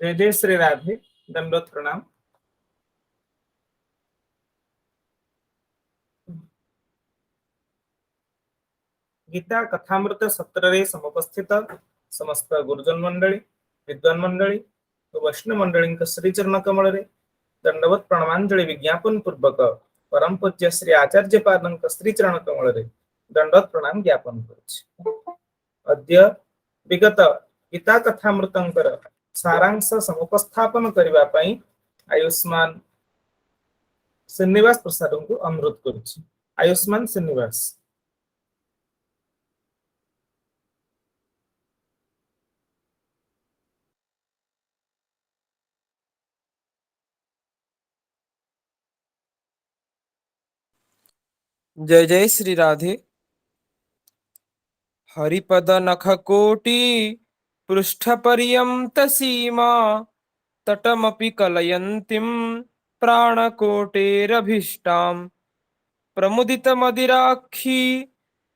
जय जय श्री राधे। दंडवत प्रणाम। गीता कथामृत सत्र रे समुपस्थित समस्त गुरुजन मंडली विद्वान मंडली और वैष्णव मंडली श्रीचरण कमल रे दंडवत प्रणामांजलि विज्ञापन पूर्वक परम पूज्य श्री आचार्य पादंक श्रीचरण कमल रे दंडवत प्रणाम ज्ञापन करुछि। अद्य विगत गीता कथामृतंकर सारांश समुपस्थापन करबा पई आयुष्मान श्रीनिवास प्रसाद को अनुरोध करुछि। आयुष्मान श्रीनिवास। जय जय श्री राधे। हरिपद नख कोटि पृष्ठ पर्यंत सीमा तटमपि कलयन्तीं प्राणकोटेरभीष्टाम् प्रमुदित मदिराक्षी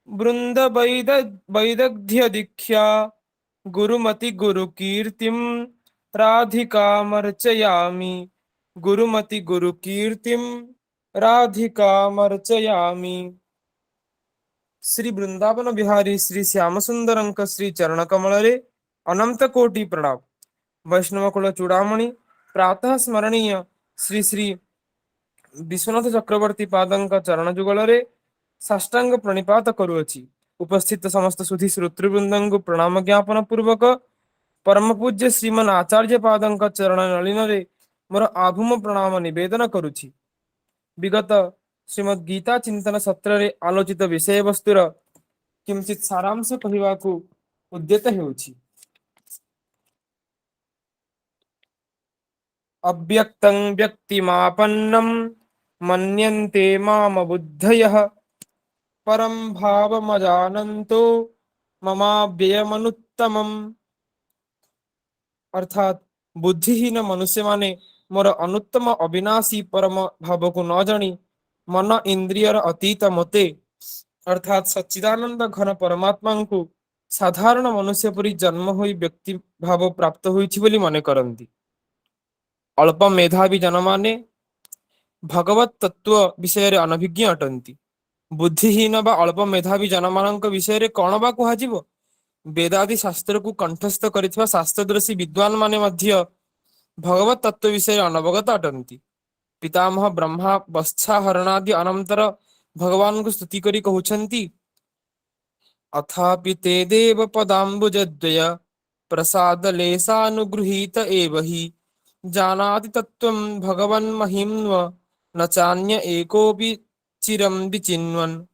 वृंद वैदग्ध्य दीक्षा गुरुमति गुरुकीर्तिं राधिकामर्चयामि गुरुमति गुरुकीर्तिं राधिकामर्चयामि। श्री वृंदावन बिहारी श्री श्याम सुंदरंक श्री चरण कमल रे अनंत कोटि प्रणाम। वैष्णव कुल चूड़ामणि प्रातः स्मरणीय श्री श्री विश्वनाथ चक्रवर्ती पादंक चरण जुगल रे साष्टांग प्रणिपात करुअछि। उपस्थित समस्त सुधी श्रोतृवृंदं को प्रणाम ज्ञापन पूर्वक परम पूज्य श्रीमन आचार्य पादंक चरण नलिन रे मोर आभूम प्रणाम निवेदन करुछि। विगत श्रीमद् गीता चिंतन सत्र रे आलोचित विषय वस्तुर किंचित सारांश कहवाकू उद्यत हेउछि। अव्यक्तं व्यक्तिमापन्नं मन्यन्ते माम बुद्धयः परं भावमजानन्तो ममाव्ययमनुत्तमम्। अर्थात बुद्धिहीन मनुष्य माने मोर अनुत्तम अविनाशी परम भाव को न जानी मन इंद्रियर अतीत मते अर्थात सच्चिदानंद घन परमात्मा को साधारण मनुष्य परि जन्म होई व्यक्ति भाव प्राप्त होइछि बोली मने करंती। अल्प मेधावी जनमाने भगवत तत्व विषय रे अनभिज्ञ अटंती। बुद्धिहीन बा अल्प मेधावी जनमानक विषय रे कौन बा कुहाजिबो। वेदादि शास्त्र को कंठस्थ करिଥିବା शास्त्रदर्शी विद्वान माने मध्य भगवत तत्व विषय अनवगत अटंती। पितामह ब्रह्मा वत्सा हरणादि अनंतर भगवान को स्तुति करी कहउछंती अथापि ते देव पदाम्बुजद्वय प्रसाद लेसानुगृहीत एव हि जानाति तत्त्वं भगवन् महिम्न न चान्य एकोपि चिरं विचिन्वन्।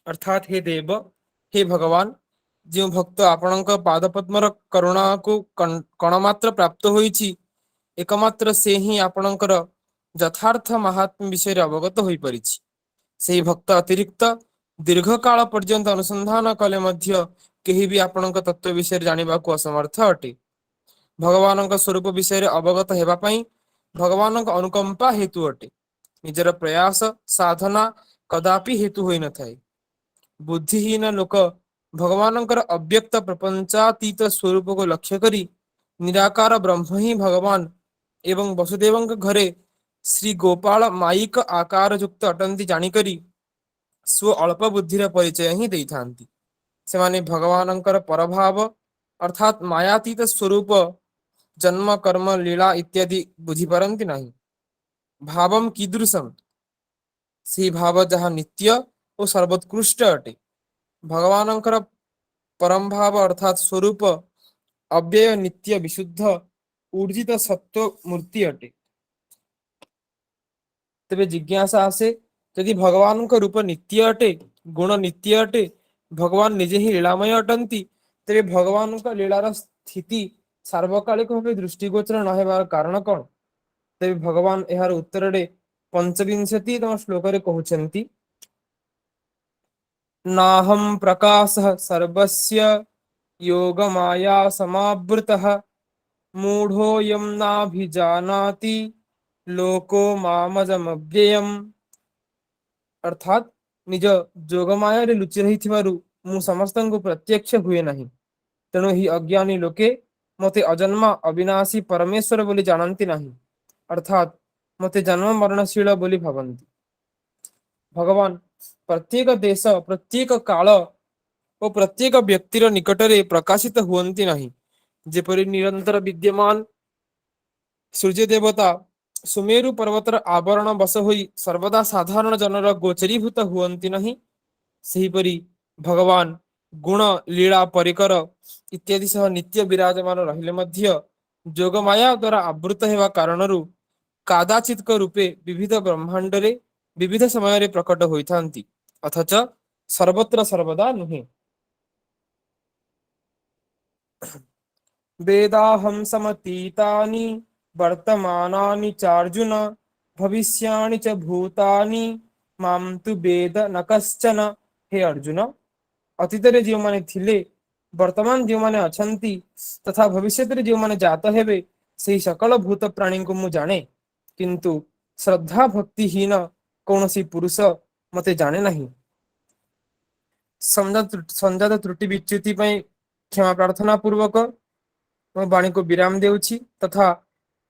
अर्थात हे देव, हे भगवान, जो भक्त आपणक पादपद्मर करुणा को कणमात्र प्राप्त होइछि एकमात्र से ही आपणकर यथार्थ महात्म्य विषय अवगत होई परिछि। ସେହି ଭକ୍ତ ଅତିରିକ୍ତ ଦୀର୍ଘ କାଳ ପର୍ଯ୍ୟନ୍ତ ଅନୁସନ୍ଧାନ କଲେ ମଧ୍ୟ କେହି ବି ଆପଣଙ୍କ ତତ୍ତ୍ୱ ବିଷୟରେ ଜାଣିବାକୁ ଅସମର୍ଥ ଅଟେ। ଭଗବାନଙ୍କ ସ୍ୱରୂପ ବିଷୟରେ ଅବଗତ ହେବା ପାଇଁ ଭଗବାନଙ୍କ ଅନୁକମ୍ପା ହେତୁ ଅଟେ। ନିଜର ପ୍ରୟାସ ସାଧନା କଦାପି ହେତୁ ହୋଇନଥାଏ। ବୁଦ୍ଧିହୀନ ଲୋକ ଭଗବାନଙ୍କର ଅବ୍ୟକ୍ତ ପ୍ରପଞ୍ଚାତୀତ ସ୍ୱରୂପକୁ ଲକ୍ଷ୍ୟ କରି ନିରାକାର ବ୍ରହ୍ମ ହିଁ ଭଗବାନ ଏବଂ ବସୁଦେବଙ୍କ ଘରେ ଶ୍ରୀ ଗୋପାଳ ମାଇକ ଆକାର ଯୁକ୍ତ ଅଟନ୍ତି ଜାଣିକରି ସ୍ୱ ଅଳ୍ପ ବୁଦ୍ଧିର ପରିଚୟ ହିଁ ଦେଇଥାନ୍ତି। ସେମାନେ ଭଗବାନଙ୍କର ପରଭାବ ଅର୍ଥାତ୍ ମାୟାତୀତ ସ୍ୱରୂପ ଜନ୍ମ କର୍ମ ଲୀଳା ଇତ୍ୟାଦି ବୁଝିପାରନ୍ତି ନାହିଁ। ଭାବମ୍ କୀଦୃଶମ୍, ସେହି ଭାବ ଯାହା ନିତ୍ୟ ଓ ସର୍ବୋତ୍କୃଷ୍ଟ ଅଟେ। ଭଗବାନଙ୍କର ପରମ ଭାବ ଅର୍ଥାତ୍ ସ୍ୱରୂପ ଅବ୍ୟୟ ନିତ୍ୟ ବିଶୁଦ୍ଧ ऊर्जित सत्व मूर्ति अटे। तेबे जिज्ञासा आसे, यदि भगवान का रूप नित्य अटे, गुण नित्य अटे, भगवान निजे ही लीलामय अटंती, तेबे भगवान का लीलार स्थिति सार्वकालिक भावे दृष्टिगोचर न हेबार कारण कौन? तेबे भगवान एहार उत्तर रे 25तम श्लोक रे कहउछंती नाहं प्रकाशः सर्वस्य योगमाया समावृतः मूढ़ोऽयं नाभिजानाति लोको मामजमव्ययम्। अर्थात निज जोगमाया रे लुचि रही मु समस्त को प्रत्यक्ष हुए नहीं, तेणु ही अज्ञानी लोके ମତେ ଅଜନ୍ମା ଅବିନାଶୀ ପରମେଶ୍ୱର ବୋଲି ଜାଣନ୍ତି ନାହିଁ, ଅର୍ଥାତ୍ ମତେ ଜନ୍ମ ମରଣଶୀଳ ବୋଲି ଭାବନ୍ତି। ଭଗବାନ ପ୍ରତ୍ୟେକ ଦେଶ, ପ୍ରତ୍ୟେକ କାଳ ଓ ପ୍ରତ୍ୟେକ ବ୍ୟକ୍ତିର ନିକଟରେ ପ୍ରକାଶିତ ହୁଅନ୍ତି ନାହିଁ। ଯେପରି ନିରନ୍ତର ବିଦ୍ୟମାନ ସୂର୍ଯ୍ୟ ଦେବତା ସୁମେରୁ ପର୍ବତର ଆବରଣ ବଶ ହୋଇ ସର୍ବଦା ସାଧାରଣ ଜନର ଗୋଚରୀଭୂତ ହୁଅନ୍ତି ନାହିଁ, ସେହିପରି ଭଗବାନ ଗୁଣ ଲୀଳା ପରିକର ଇତ୍ୟାଦି ସହ ନିତ୍ୟ ବିରାଜମାନ ରହିଲେ ମଧ୍ୟ ଯୋଗମାୟା ଦ୍ୱାରା ଆବୃତ ହେବା କାରଣରୁ କାଦାଚିତ୍କ ରୂପେ ବିବିଧ ବ୍ରହ୍ମାଣ୍ଡରେ ବିବିଧ ସମୟରେ ପ୍ରକଟ ହୋଇଥାନ୍ତି, ଅଥଚ ସର୍ବତ୍ର ସର୍ବଦା ନୁହେଁ। वेदाहं समतीतानि वर्तमानानि चार्जुन भविष्याणि च भूतानि मां तु वेद न कश्चन। हे अर्जुन, ଅତୀତରେ ଯେଉଁମାନେ ଥିଲେ, ବର୍ତ୍ତମାନ ଯେଉଁମାନେ ଅଛନ୍ତି ତଥା ଭବିଷ୍ୟତରେ ଯେଉଁମାନେ ଜାତ ହେବେ, ସେହି ସକଳ ଭୂତ ପ୍ରାଣୀଙ୍କୁ ମୁଁ ଜାଣେ, କିନ୍ତୁ ଶ୍ରଦ୍ଧା ଭକ୍ତିହୀନ କୌଣସି ପୁରୁଷ ମତେ ଜାଣେ ନାହିଁ। ସଂଜାତ ତ୍ରୁଟି ବିଚ୍ୟୁତି ପାଇଁ କ୍ଷମା ପ୍ରାର୍ଥନା ପୂର୍ବକ ମୋ ବାଣୀକୁ ବିରାମ ଦେଉଛି ତଥା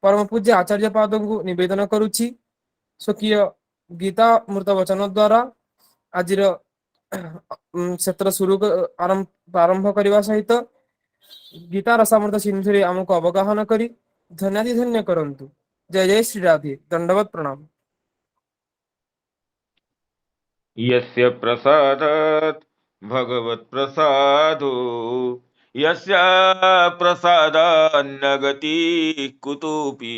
ପରମ ପୂଜ୍ୟ ଆଚାର୍ଯ୍ୟ ପାଦଙ୍କୁ ନିବେଦନ କରୁଛି, ସ୍ୱକୀୟ ଗୀତା ମୃତ ବଚନ ଦ୍ୱାରା ଆଜିର କ୍ଷେତ୍ର ଆରମ୍ଭ କରିବା ସହିତ ଗୀତା ରସାମୃତ ସିନ୍ଧୁରେ ଆମକୁ ଅବଗାହନ କରି ଧନ୍ୟାଧିଧନ୍ୟ କରନ୍ତୁ। ଜୟ ଜୟ ଶ୍ରୀ ରାଧେ। ଦଣ୍ଡବତ ପ୍ରଣାମ। यस्य प्रसादात् भगवत्प्रसादो यस्य प्रसादान्न गतिः कुतोऽपि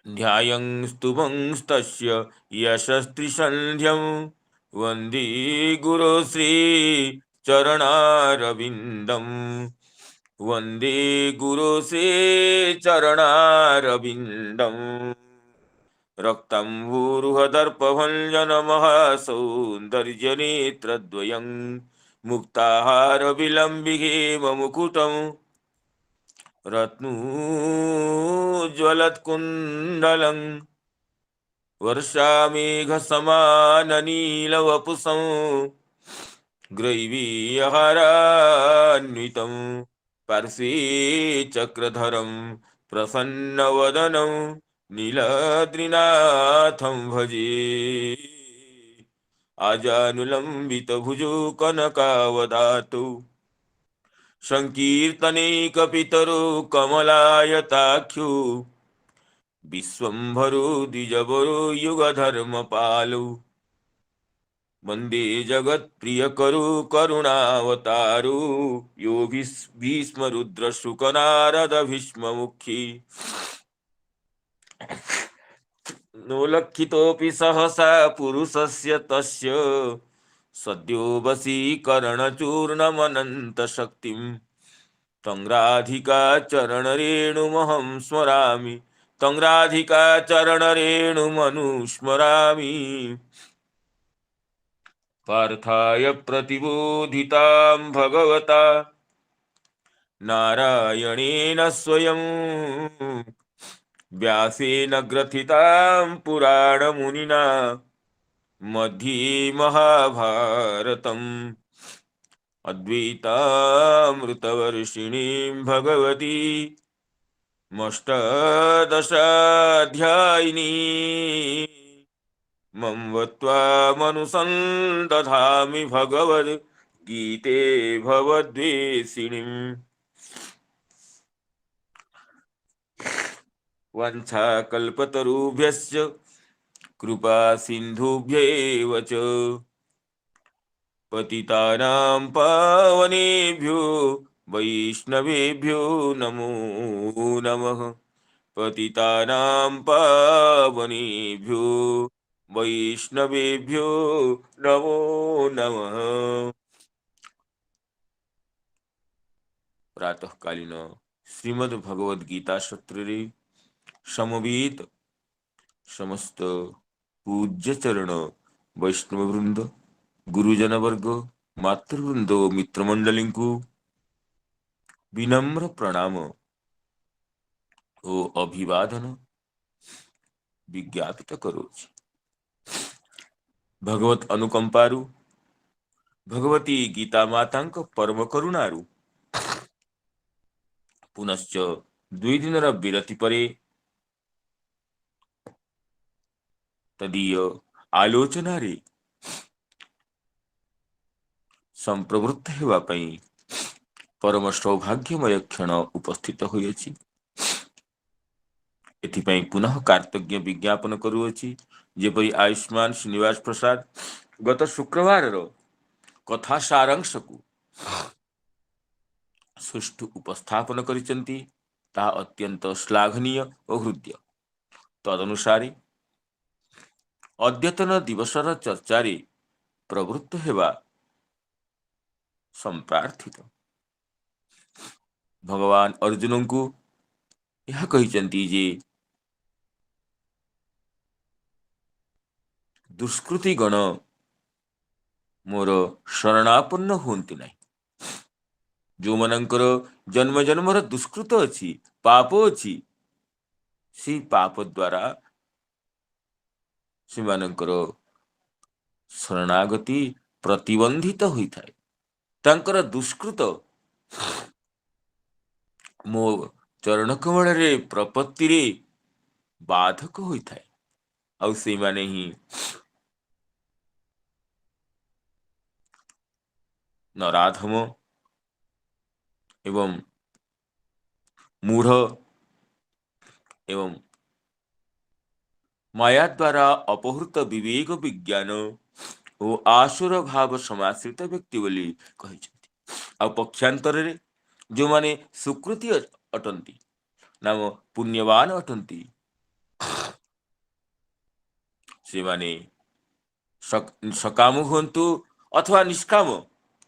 ध्यायं स्तुवंस्तस्य यशस्त्रिसन्ध्यं वन्दे गुरो श्रीचरणारविन्दम् वन्दे गुरो श्रीचरणारविन्दम् रक्तम्बूरुहदर्पभञ्जनमहासौन्दर्यनेत्रद्वयं मुक्ताहारविलम्बिके रत्नोज्ज्वलत्कुण्डलं वर्षामेघसमाननीलवपुषं ग्रैवीयहारान्वितं पार्श्वे चक्रधरं प्रसन्नवदनं नीलाद्रिनाथं भजे। आजानुलम्बितभुजो कनकावदातौ संकीर्तनैकपितरो कमलायताख्यो विश्वम्भरो द्विजवरो युगधर्मपालो वन्दे जगत्प्रियकरो करुणावतारो यो भीष्मरुद्रशुकनारदभीष्ममुखी नोलक्षितोऽपि सहसा पुरुषस्य तस्य सद्यो वशीकरणचूर्णमनन्तशक्तिं तं राधिकाचरणरेणुमहं स्मरामि तं राधिकाचरणरेणुमनुस्मरामि। पार्थाय प्रतिबोधितां भगवता नारायणेन स्वयं व्यासेन ग्रथितां पुराणमुनिना मध्ये महाभारतम् अद्वैतामृतवर्षिणीं भगवती मष्टादशाध्यायिनी मम त्वामनुसन्दधामि भगवद्गीते भवद्वेषिणीम्। वाञ्छाकल्पतरुभ्यश्च कृपा सिन्धुभ्यैव च पतितानां पावनेभ्यो वैष्णवेभ्यो नमो नमः। पतितानां पावनेभ्यो वैष्णवेभ्यो नमो नमः। प्रातःकालीन श्रीमद् भगवद गीता सत्र समवेत समस्त पूज्य चरण वैष्णव वृंद गुरुजन वर्ग मातृवृंद मित्रमंडली को विनम्र प्रणाम ओ अभिवादन विज्ञापित करोछि। भगवत अनुकंपारु भगवती गीता मातांक परम करुणारु पुनश्च 2 दिनर विरति परे तदीय आलोचनारे संप्रवृत्त हेबा पई परम सौभाग्यमय क्षण उपस्थित होइछि। एथिपाई पुनः कार्तज्ञ विज्ञापन करुअछि जेपरि आयुष्मान श्रीनिवास प्रसाद गत शुक्रवार कथा सारांश को सुष्ठु उपस्थापन करिसंती ता अत्यंत श्लाघनीय और हृदय। तदनुसारे अद्यतन दिवसर चर्चारे प्रवृत्त हेबा संप्रार्थित। भगवान अर्जुन को यह कहिसंती जे दुष्कृति गण मोर शरणापन्न होती नहीं। जो मनंकर जन्म जन्मर दुष्कृत अच्छी पाप अच्छी से पाप द्वारा सेमानंकर शरणागति प्रतिबंधित होता है। तांकर दुष्कृत मो चरण कमल रे प्रपत्ति रे बाधक होता है। आउ से माने ही नराधम एवं मूढ़ एवं माया द्वारा अपहृत विवेक विज्ञान और आसुर भाव समाश्रित व्यक्ति बोली कहिसंती। आ पक्षांतर रे जो माने सुकृति अटंती नाम पुण्यवान अटंती से माने सकाम हुंतु अथवा निष्काम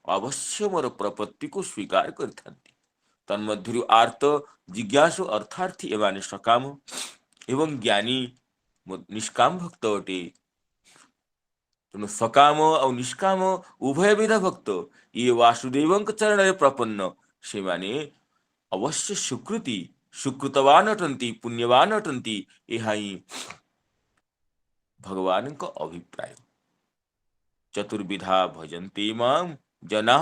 अवश्य मोर प्रपत्ति को स्वीकार करथांती। तन्मध्यरु आर्त जिज्ञासु अर्थार्थी एवं सकाम एवं ज्ञानी निष्काम भक्त अटे। तेणु सकाम और निष्काम उभय विध भक्त ये वासुदेव चरण में प्रपन्न से माने अवश्य सुकृति सुकृतवान अटंती पुण्यवान अटंती। यह भगवान का अभिप्राय। चतुर्विधा भजन्ते मां जना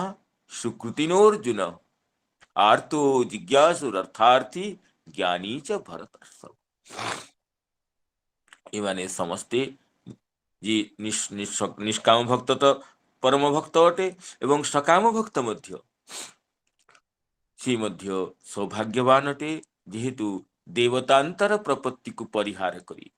सुकृतिनोर्जुन आर्तो जिज्ञासुरर्थार्थी ज्ञानी च भरतर्षभ। एमाने समस्ते जी निष्काम भक्त तो परम भक्त अटे एवं सकाम भक्त मध्य से मध्य सौभाग्यवान अटे जेहेतु देवतांतर प्रपत्ति को परिहार करी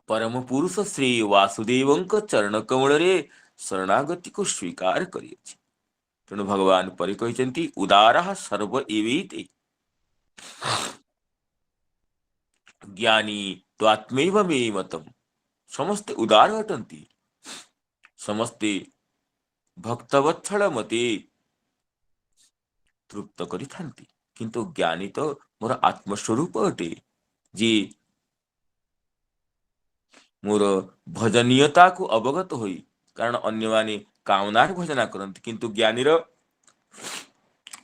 परम पुरुष श्री वासुदेव चरण कमल रे शरणागति को स्वीकार करियछि। तेणु भगवान परि कहिसंती उदारः सर्व एवैते ज्ञानी त्वात्मैव मे मतम। समस्ते उदार अटंती समस्ते भक्तवत्सल मते तृप्त करि थांती किंतु ज्ञानी तो मोर आत्मस्वरूप अटे जी मोर भजनीयता को अवगत होई। कारण अन्य माने कामनार भजना करंती किंतु ज्ञानीर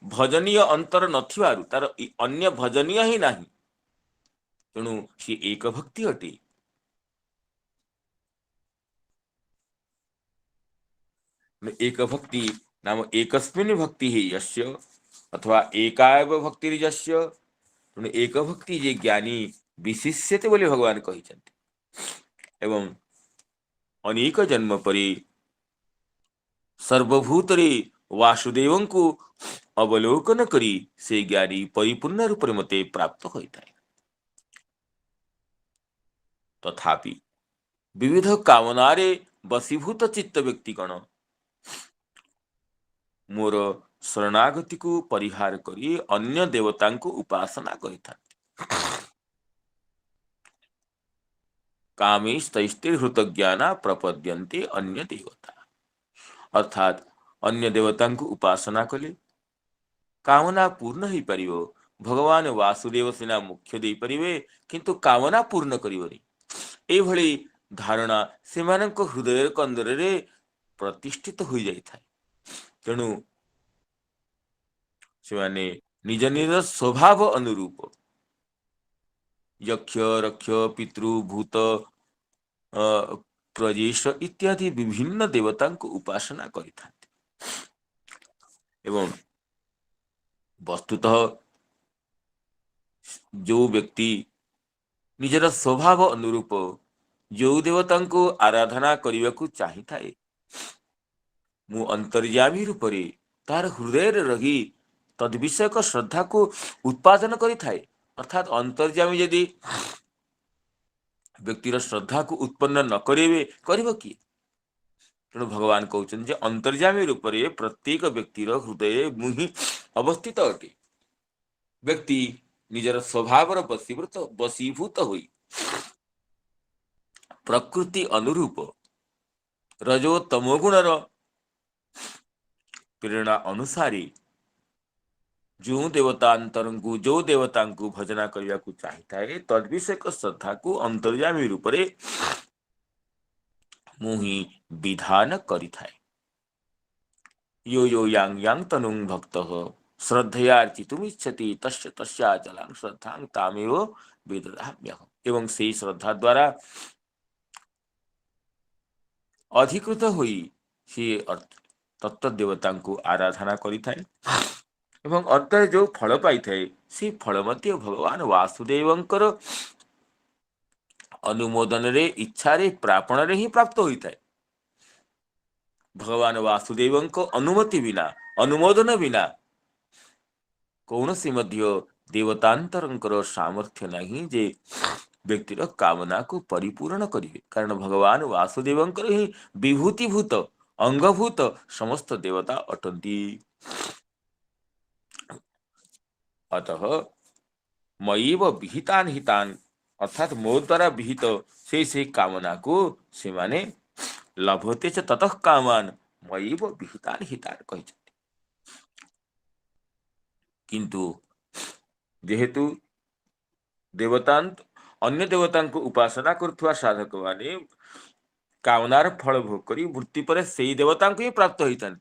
भजनीय अंतर नथिबारु तार अन्य भजनीय ही नाही। तेणु सी एक भक्ति अटे। एक भक्ति नाम एकस्मिन् भक्ति ही यस्य अथवा एकाएव भक्ति यस्य। तेणु एक भक्ति जे ज्ञानी विशिष्यते बोले भगवान कहिसंती एवं अनेक जन्म परे सर्वभूतरे वासुदेव को अवलोकन करी से ज्ञानी परिपूर्ण रूप मते प्राप्त होता है। तथापि विविध कामनारे वशीभूत चित्त व्यक्तिगण मोर शरणागति को परिहार करी अन्य देवता को उपासना करिथा। कामेस्तैस्तिर्हृत ज्ञाना प्रपद्यन्ते अन्य देवता। अर्थात अन्य देवता को उपासना कले कामना पूर्ण ही परिवो। भगवान वासुदेव सिना मुख्य दे परिवे किंतु कामना पूर्ण करिवरी ए भली धारणा सेमानक हृदय कंदर रे प्रतिष्ठित हो जाई थाए। तेणु सेमाने निज निज स्वभाव अनुरूप यक्ष रक्ष पितृ भूत प्रजेश इत्यादि विभिन्न देवता को उपासना करिथांते एवं वस्तुतः जो व्यक्ति निजर स्वभाव अनुरूप जो देवता को आराधना करने को चाहिए मु अंतर्यामी रूप से तार हृदय रही तद्विषयक श्रद्धा को उत्पादन करिथाए। अर्थात अंतर्यामी यदि व्यक्तिर श्रद्धा को उत्पन्न न करेबे करिब किए। तेणु भगवान कहते जे अंतर्यामी रूप से प्रत्येक व्यक्तिर हृदय मुहि अवस्थित अटे। व्यक्ति निजर स्वभाव वशीभूत होई प्रकृति अनुरूप रजो तमोगुणर प्रेरणा अनुसारी जो देवता को भजना करने को चाहिए तद्विषयक श्रद्धा को अंतर्यामी रूप से मुहि विधान करिथाए। यो यो यांग यांग तनुंग भक्त श्रद्धयार्चितुमिच्छति तस्य तस्याचलां श्रद्धां तामेव विदधाम्यहम्। एवं से श्रद्धा द्वारा अधिकृत हुई सी तत्व देवता को आराधना करिथाए एवं अंतर जो फल पाई थाए सी फल मध्य भगवान वासुदेवंकर अनुमोदन रे इच्छा रे प्रापण रे ही प्राप्त होता है। भगवान वासुदेव अनुमति बिना अनुमोदन बिना कौन सी मध्य देवतांतर सामर्थ्य नहीं जे व्यक्तिर कामना को परिपूर्ण करिवे। कारण भगवान वासुदेव ही विभूतिभूत अंगभूत समस्त देवता अटंती। अतः मयीव विहितान हितान अर्थात मो द्वारा विहित से कामना को से माने लभते च ततः कामान मयीव विहितान हितान कहि। किंतु जेहेतु देवतांत अन्य देवता को उपासना करुवा साधक माने कामनार फल भोग करी मृत्यु पर से देवता को ही प्राप्त होता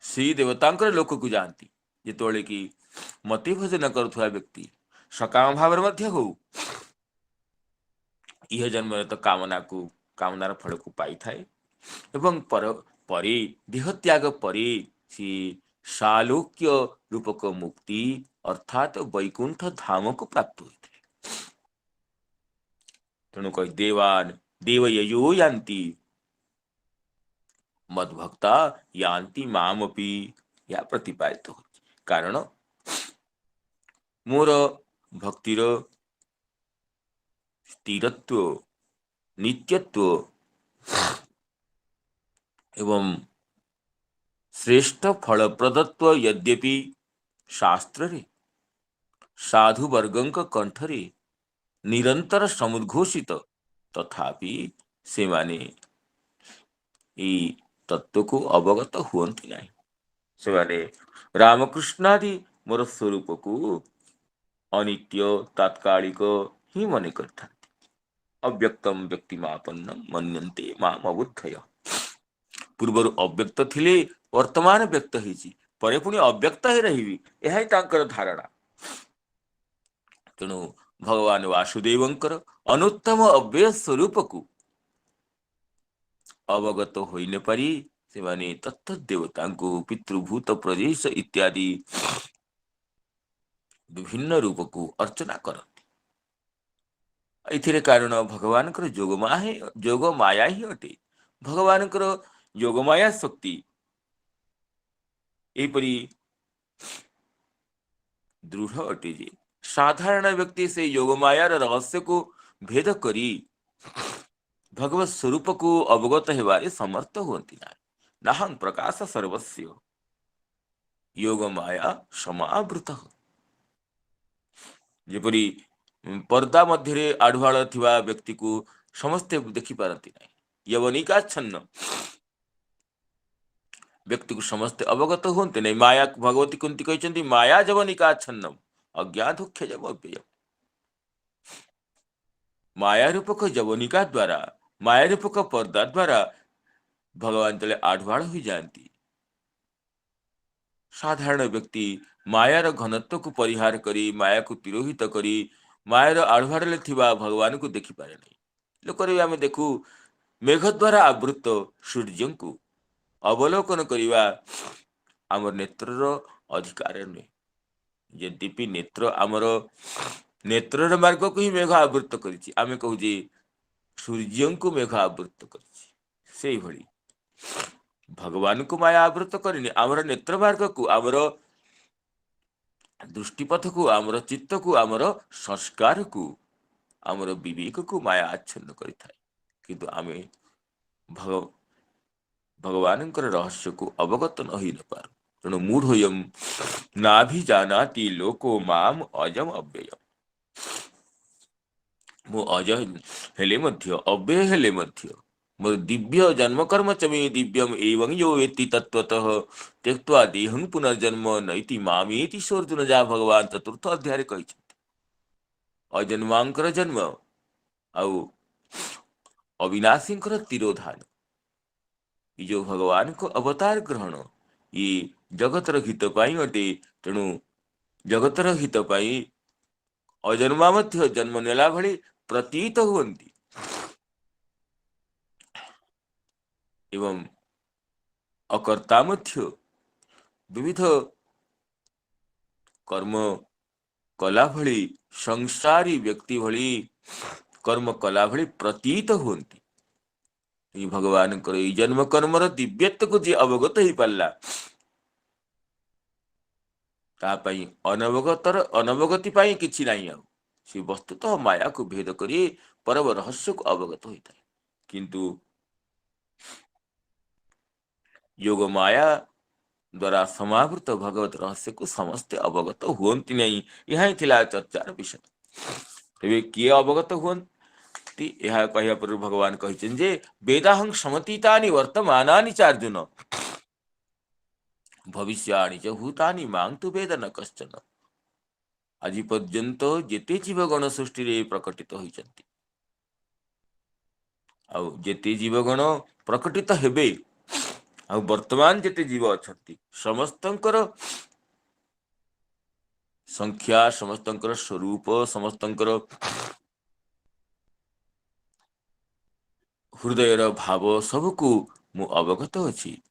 से देवता लोक को जाती। जिते कि मति भोजन करुवा व्यक्ति सकाम भाव हो यह जन्म तो कामनार फल को पाई थाए एवं परे देह त्याग परे सी सालोक्य रूपक मुक्ति अर्थात वैकुंठ धाम को प्राप्त होता है। तेणु कही देवान देवययो यान्ति मद्भक्ता यान्ति मामपि या प्रतिपादित हो। कारण मोर भक्तिर स्थिरत्व नित्यत्व एवं श्रेष्ठ फलप्रदत्व यद्यपि शास्त्र रे साधु वर्गंक कंठरे निरंतर समुद्घोषित तथापि से माने तत्व को अवगत हुअन्ति नहीं। से माने रामकृष्णादि मोर स्वरूप को अनित्य तात्कालिक ही मन करता अव्यक्तम व्यक्तिमापन्नम मन्यन्ते माम अबुद्धय। पूर्वर अव्यक्त थिले वर्तमान व्यक्त होइछि परे पुणी अव्यक्त ही रहिबी यही तांकर धारणा। तेणु भगवान वासुदेवंकर अनुत्तम अव्यय स्वरूप को अवगत होई न पारी से माने तत्देवता को पितृभूत प्रदेश इत्यादि विभिन्न रूप को अर्चना करती। इथिरे कारण भगवान जोग माया ही अटे। भगवान योग माया शक्ति एपरी दृढ़ अटे जे साधारण व्यक्ति से योग मायार रहस्य को भेद करी भगवत स्वरूप को अवगत हेबारे समर्थ होती नाहं प्रकाश सर्वस्य योग माया समावृत। जेपरी पर्दा मध्य आढ़ुआल थिबा व्यक्ति को समस्ते देखि पारती नहीं। यवनिकाच्छन्न व्यक्ति को समस्ते अवगत होते नहीं। माया भगवती कुंती कहते माया जवनिकाच्छन्नम अज्ञाधुख्य जव्यय। माया रूपक जवनिका द्वारा माया रूपक पर्दा द्वारा भगवान तले आढ़ुआल हो जाती। साधारण व्यक्ति मायार घनत्व को परिहार करी माया को तिरोहित करी मायार आढ़ुआड़े थिबा भगवान को देखि पारे नहीं। लोक आम देखू मेघ द्वारा आवृत सूर्य को अवलोकन करिवा आमर नेत्रर अधिकार नुहे। यद्यपि नेत्र आमर नेत्रर मार्ग को ही मेघ आवृत्त करिछि, आमे कहू जे सूर्य को मेघ आवृत्त करिछि, सेही भली भगवान को माया आवृत्त करिनि। आमर नेत्र मार्ग को, आमर दृष्टिपथ को, आमर चित्त को, आमर संस्कार को, आमर विवेक को माया आच्छन्न करिथाए। किंतु आमे भगवानंकर रहस्य को अवगत न होई न पारु। तेणु मूढ़ोयम नाभिजानाति लोको माम अजम अव्ययम। मो अज हेले मध्य अव्यय हेले मध्य मो दिव्य जन्म कर्म च मे दिव्यम एवं यो वेत्ति तत्त्वतः त्यक्त्वा देहं पुनर्जन्म नैति मामेति सो अर्जुन, जहाँ भगवान चतुर्थ अध्याय कही अजन्मांकर जन्म आउ अविनाशींकर तिरोधान, ये जो भगवान को अवतार ग्रहण ये जगतर हित पाई अटे। तेणु जगतर हित पाई अजन्मा मध्य जन्म नेला भली प्रतीत हुवंती एवं अकर्ता मध्य विविध कर्म कला भली संसारी व्यक्ति भली कर्म कला भली प्रतीत हुवंती। ये भगवान कर जन्म कर्मर दिव्यत्व को जी अवगत ही पाला तापाई अनवगतर अनवगति पाई किछि नाही। आ से वस्तुतः माया को भेद करी परम रहस्य को अवगत होता है। किंतु योग माया द्वारा समावृत भगवत रहस्य को समस्ते अवगत हुवंती नहीं। यह थिला चर्चार विषय। तेबे किए अवगत हुवंती यह कहया पर भगवान कहिछन जे वेदाहं समतीतानि वर्तमानानि चार्जुन भविष्याणि च भूतानि मां तु वेद न कश्चन। आज पर्यंत जेते जीवगण सृष्टि रे प्रकटित होइछंती आउ जेते जीवगण प्रकटित हेबे आउ वर्तमान जेते जीव अछंती समस्तंकर संख्या, समस्तंकर स्वरूप, समस्तंकर हृदयर भाव सबको मु अवगत अछि।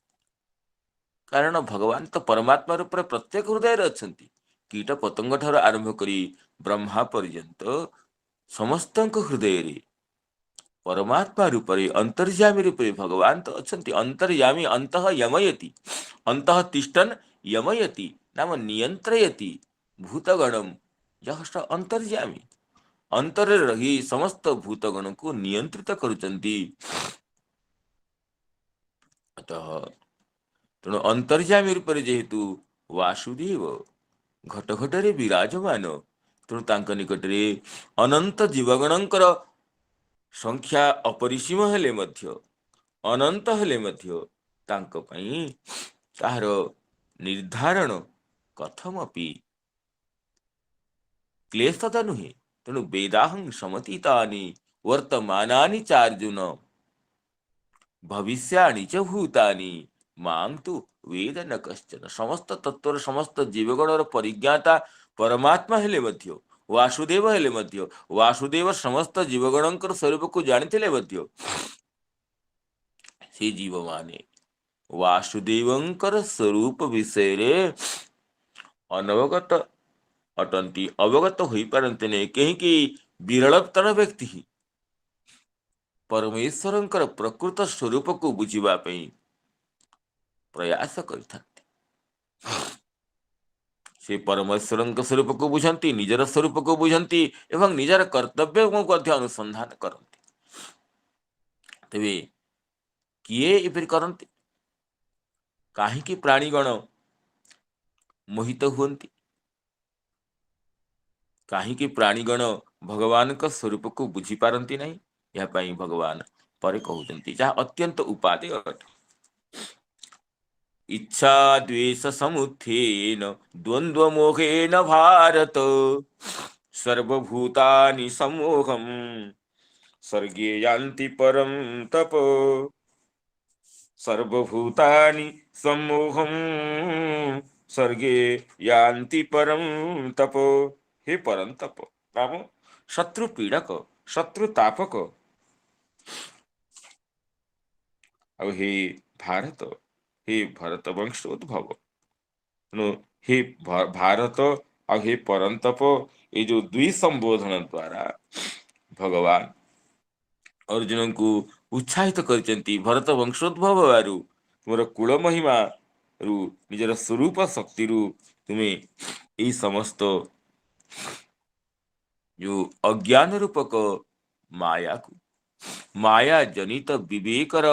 कारण भगवान तो परमात्मा रूप प्रत्येक हृदय अछंती। कीट पतंग ठार आरंभ करी ब्रह्मा पर्यंत समस्तंक हृदय रे परमात्मा रूप अंतर्यामी रूप भगवान तो अछंती। अंतर्यामी अंतः यमयति, अंतः तिष्ठन यमयति नाम नियंत्रयति भूतगणम। यह अंतर्यामी अंतर रही समस्त भूतगण को नियंत्रित करुचंती। अतः तेणु अंतर्यामी रूप जेहेतु वासुदेव घट घटरे विराजमान, तेणु तांक निकटरे अनंत जीवगणंकर संख्या अपरिसीम हेले मध्य अनंत हेले मध्य तांक पई ताहार निर्धारण कथमपि क्लेशता नुहे। तेणु वेदाहं समतीतानि वर्तमानानि चार्जुन भविष्याणि च भूतानि मां तु वेद न कश्चन। समस्त तत्वर समस्त जीवगणर परिज्ञाता परमात्मा हेले मध्य वासुदेव हेले मध्य वासुदेव समस्त जीवगणंकर स्वरूप को जानिथिले मध्य से जीव माने वासुदेवंकर स्वरूप विषय रे अनवगत अटंती, अवगत होई पारंते ने। कहीं विरलतर व्यक्ति ही परमेश्वरंकर प्रकृत स्वरूप को बुझिबा पई प्रयास करथांती। से परमेश्वरंक स्वरूप को बुझंती, निजर स्वरूप को बुझंती एवं निजर कर्तव्य को अनुसंधान करती। तेबे किए एपरि करती? काहेकि प्राणीगण मोहित हुअंती? काहेकि प्राणीगण भगवान का स्वरूप को बुझी पारंती नहीं? यह पाई भगवान परे कहउचंती, जहाँ अत्यंत उपादेय अटे। इच्छा द्वेष समुत्थेन द्वंद्व मोहेन भारत सर्वभूतानि सम्मोहं सर्गे यान्ति परम तप। सर्वभूतानि सम्मोहं सर्गे यान्ति परम तप। हे परम तप नाम शत्रु पीड़क शत्रु तापक अब हे भारत, हे भरत वंशोद्भव ତେଣୁ हे ଭାରତ ଆଉ हे ପରନ୍ତପ, ଏଇ ଯୋଉ ଦୁଇ ସମ୍ବୋଧନ ଦ୍ୱାରା ଭଗବାନ ଅର୍ଜୁନଙ୍କୁ ଉତ୍ସାହିତ କରିଛନ୍ତି। ଭରତ ବଂଶୋଦ୍ଭବ ହେବାରୁ, ତୁମର କୁଳ ମହିମାରୁ, ନିଜର ସ୍ୱରୂପ ଶକ୍ତିରୁ ତୁମେ ଏଇ ସମସ୍ତ ଯୋଉ ଅଜ୍ଞାନ ରୂପକ ମାୟାକୁ, ମାୟା ଜନିତ ବିବେକର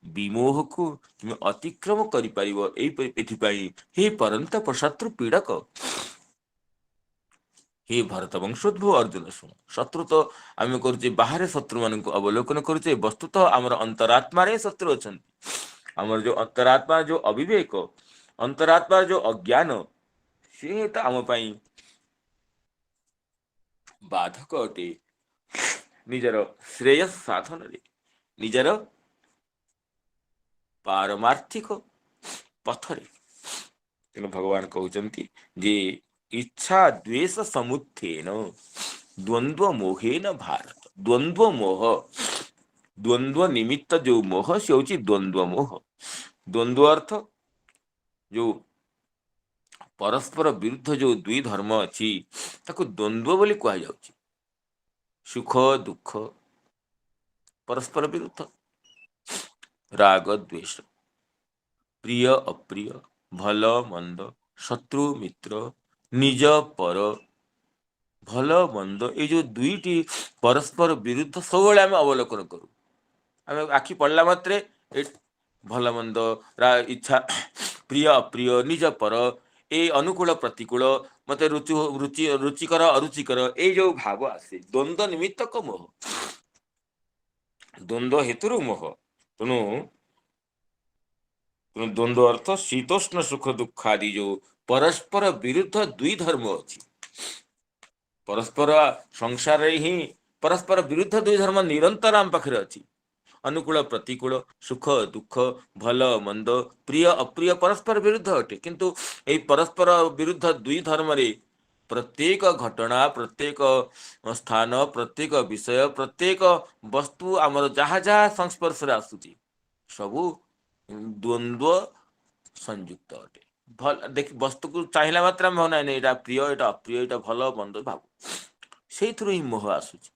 ବିମୋହକୁ ତୁମେ ଅତିକ୍ରମ କରିପାରିବ। ଏଥିପାଇଁ ହେ ପରନ୍ତପ ଶତ୍ରୁ ପୀଡ଼କ, ହେ ଭାରତ ବଂଶୋଦ୍ଭବ ଅର୍ଜୁନ ଶୁଣ। ଶତ୍ରୁ ତ ଆମେ କରୁଛେ ବାହାରେ, ଶତ୍ରୁମାନଙ୍କୁ ଅବଲୋକନ କରୁଛେ, ବସ୍ତୁତଃ ଆମର ଅନ୍ତରାତ୍ମାରେ ଶତ୍ରୁ ଅଛନ୍ତି। ଆମର ଯୋଉ ଅନ୍ତରାତ୍ମା, ଯୋଉ ଅବିବେକ, ଅନ୍ତରାତ୍ମାର ଯୋଉ ଅଜ୍ଞାନ, ସିଏ ତ ଆମ ପାଇଁ ବାଧକ ଅଟେ ନିଜର ଶ୍ରେୟସ ସାଧନରେ, ନିଜର ପାରମାର୍ଥିକ ପଥରେ। ତେଣୁ ଭଗବାନ କହୁଛନ୍ତି ଯେ ଇଚ୍ଛା ଦ୍ୱେଷ ସମୁତ୍ଥେନ ଦ୍ୱନ୍ଦ୍ୱ ମୋହେନ ଭାରତ। ଦ୍ୱନ୍ଦ୍ୱ ମୋହ, ଦ୍ୱନ୍ଦ୍ୱ ନିମିତ୍ତ ଯୋଉ ମୋହ, ସେ ହଉଛି ଦ୍ୱନ୍ଦ୍ୱ ମୋହ। ଦ୍ୱନ୍ଦ୍ୱ ଅର୍ଥ ଯୋଉ ପରସ୍ପର ବିରୁଦ୍ଧ ଯୋଉ ଦୁଇ ଧର୍ମ ଅଛି, ତାକୁ ଦ୍ୱନ୍ଦ୍ୱ ବୋଲି କୁହାଯାଉଛି। ସୁଖ ଦୁଃଖ ପରସ୍ପର ବିରୁଦ୍ଧ, ରାଗ ଦ୍ୱେଷ, ପ୍ରିୟ ଅପ୍ରିୟ, ଭଲ ମନ୍ଦ, ଶତ୍ରୁ ମିତ୍ର, ନିଜ ପର, ଭଲ ମନ୍ଦ, ଏଇ ଯୋଉ ଦୁଇଟି ପରସ୍ପର ବିରୁଦ୍ଧ ସବୁବେଳେ ଆମେ ଅବଲୋକନ କରୁ। ଆମେ ଆଖି ପଡ଼ିଲା ମାତ୍ରେ ଏ ଭଲ ମନ୍ଦ, ଇଚ୍ଛା, ପ୍ରିୟ ଅପ୍ରିୟ, ନିଜ ପର, ଏଇ ଅନୁକୂଳ ପ୍ରତିକୂଳ, ମତେ ରୁଚିକର ଅରୁଚିକର, ଏଇ ଯୋଉ ଭାବ ଆସେ, ଦ୍ୱନ୍ଦ୍ୱ ନିମିତ୍ତକ ମୋହ, ଦ୍ୱନ୍ଦ୍ୱ ହେତୁରୁ ମୋହ। ତେଣୁ ଦ୍ୱନ୍ଦ୍ୱ ଅର୍ଥ ଶୀତୋଷ୍ଣ ସୁଖ ଦୁଃଖ ଆଦି ଯୋଉ ପରସ୍ପର ବିରୁଦ୍ଧ ଦୁଇ ଧର୍ମ ଅଛି। ପରସ୍ପର ସଂସାରରେ ହିଁ ପରସ୍ପର ବିରୁଦ୍ଧ ଦୁଇ ଧର୍ମ ନିରନ୍ତର ଆମ ପାଖରେ ଅଛି। ଅନୁକୂଳ ପ୍ରତିକୂଳ, ସୁଖ ଦୁଃଖ, ଭଲ ମନ୍ଦ, ପ୍ରିୟ ଅପ୍ରିୟ ପରସ୍ପର ବିରୁଦ୍ଧ ଅଟେ। କିନ୍ତୁ ଏହି ପରସ୍ପର ବିରୁଦ୍ଧ ଦୁଇ ଧର୍ମରେ ପ୍ରତ୍ୟେକ ଘଟଣା, ପ୍ରତ୍ୟେକ ସ୍ଥାନ, ପ୍ରତ୍ୟେକ ବିଷୟ, ପ୍ରତ୍ୟେକ ବସ୍ତୁ ଆମର ଯାହା ଯାହା ସଂସ୍ପର୍ଶରେ ଆସୁଛି, ସବୁ ଦ୍ୱନ୍ଦ୍ୱ ସଂଯୁକ୍ତ ଅଟେ। ଭଲ ଦେଖି ବସ୍ତୁକୁ ଚାହିଁଲା ମାତ୍ରେ ଆମେ ନାଇଁ ଏଇଟା ପ୍ରିୟ, ଏଇଟା ଅପ୍ରିୟ, ଏଇଟା ଭଲ ମନ୍ଦ ଭାବୁ, ସେଇଥିରୁ ହିଁ ମୋହ ଆସୁଛି।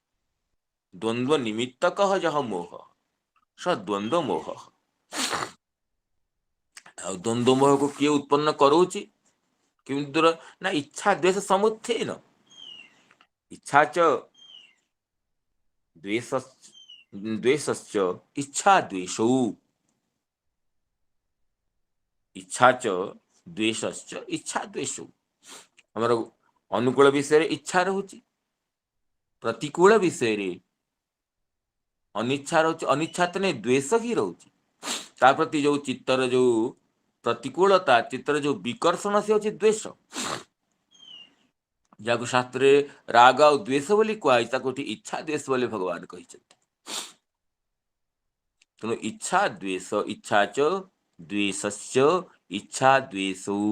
ଦ୍ୱନ୍ଦ୍ୱ ନିମିତ୍ତକ ଯହ ମୋହ, ସ ଦ୍ୱନ୍ଦ୍ୱ ମୋହ। ଆଉ ଦ୍ୱନ୍ଦ୍ୱ ମୋହକୁ କିଏ ଉତ୍ପନ୍ନ କରଉଛି? କେମିତି ଦୂର ନା ଇଚ୍ଛା ଦ୍ୱେଷ ସମୁତ୍ଥେନ, ଇଚ୍ଛା ଚ ଦ୍ୱେଷଶ୍ଚ ଇଚ୍ଛା ଦ୍ୱେଷୌ, ଇଚ୍ଛା ଚ ଦ୍ୱେଷଶ୍ଚ ଇଚ୍ଛା ଦ୍ୱେଷୌ। ଆମର ଅନୁକୂଳ ବିଷୟରେ ଇଚ୍ଛା ରହୁଛି, ପ୍ରତିକୂଳ ବିଷୟରେ ଅନିଚ୍ଛା ରହୁଛି। ଅନିଚ୍ଛା ତ ନେଇ ଦ୍ୱେଷ ହିଁ ରହୁଛି। ତା ପ୍ରତି ଯୋଉ ଚିତ୍ତର ଯୋଉ ପ୍ରତିକୂଳତା, ଚିତ୍ତର ଯୋଉ ବିକର୍ଷଣ, ସେ ହଉଛି ଦ୍ୱେଷ। ଯାହାକୁ ଶାସ୍ତ୍ରରେ ରାଗ ଆଉ ଦ୍ୱେଷ ବୋଲି କୁହାଯାଇଛି, ତାକୁ ଏଠି ଇଚ୍ଛା ଦ୍ୱେଷ ବୋଲି ଭଗବାନ କହିଛନ୍ତି। ତେଣୁ ଇଚ୍ଛା ଦ୍ୱେଷ, ଇଚ୍ଛା ଚ ଦ୍ୱେଷସ୍ୟ ଇଚ୍ଛା ଦ୍ୱେଷୌ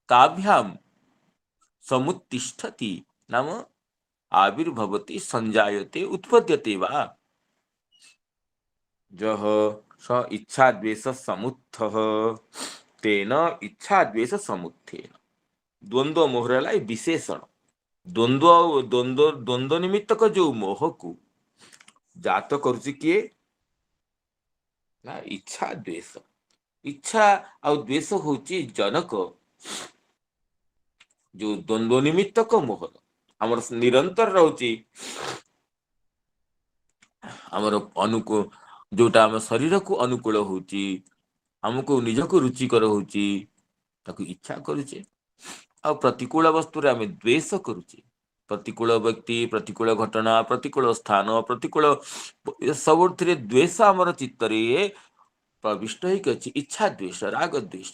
ତାଭ୍ୟାମ ସମୁତ୍ତିଷ୍ଠତି ନାମ ଆବିର୍ଭବତି ସଂଜାୟତେ ଉତ୍ପଦ୍ୟତେ ବା। ଯହ ସ ଇଚ୍ଛା ଦ୍ୱେଷ ସମୁତ୍ଥଃ ତେନ ଇଚ୍ଛା ଦ୍ୱେଷ ସମୁତ୍ଥେନ। ଦ୍ୱନ୍ଦ୍ୱ ମୋହର ହେଲା ଏ ବିଶେଷଣ। ଦ୍ୱନ୍ଦ୍ୱ ନିମିତ୍ତକ ଯୋଉ ମୋହକୁ ଜାତ କରୁଛି କିଏ? ନା ଇଚ୍ଛା ଦ୍ୱେଷ। ଇଚ୍ଛା ଆଉ ଦ୍ୱେଷ ହଉଛି ଜନକ ଯୋଉ ଦ୍ୱନ୍ଦ୍ୱ ନିମିତ୍ତକ ମୋହର। ଆମର ନିରନ୍ତର ରହୁଛି ଆମର ଯୋଉଟା ଆମ ଶରୀରକୁ ଅନୁକୂଳ ହଉଛି, ଆମକୁ ନିଜକୁ ରୁଚିକର ହଉଛି, ତାକୁ ଇଚ୍ଛା କରୁଛେ। ଆଉ ପ୍ରତିକୂଳ ବସ୍ତୁରେ ଆମେ ଦ୍ୱେଷ କରୁଛେ। ପ୍ରତିକୂଳ ବ୍ୟକ୍ତି, ପ୍ରତିକୂଳ ଘଟଣା, ପ୍ରତିକୂଳ ସ୍ଥାନ, ପ୍ରତିକୂଳ ସବୁଥିରେ ଦ୍ୱେଷ ଆମର ଚିତ୍ତରେ ପ୍ରବିଷ୍ଟ ହେଇକି ଅଛି। ଇଚ୍ଛା ଦ୍ୱେଷ, ରାଗ ଦ୍ୱେଷ।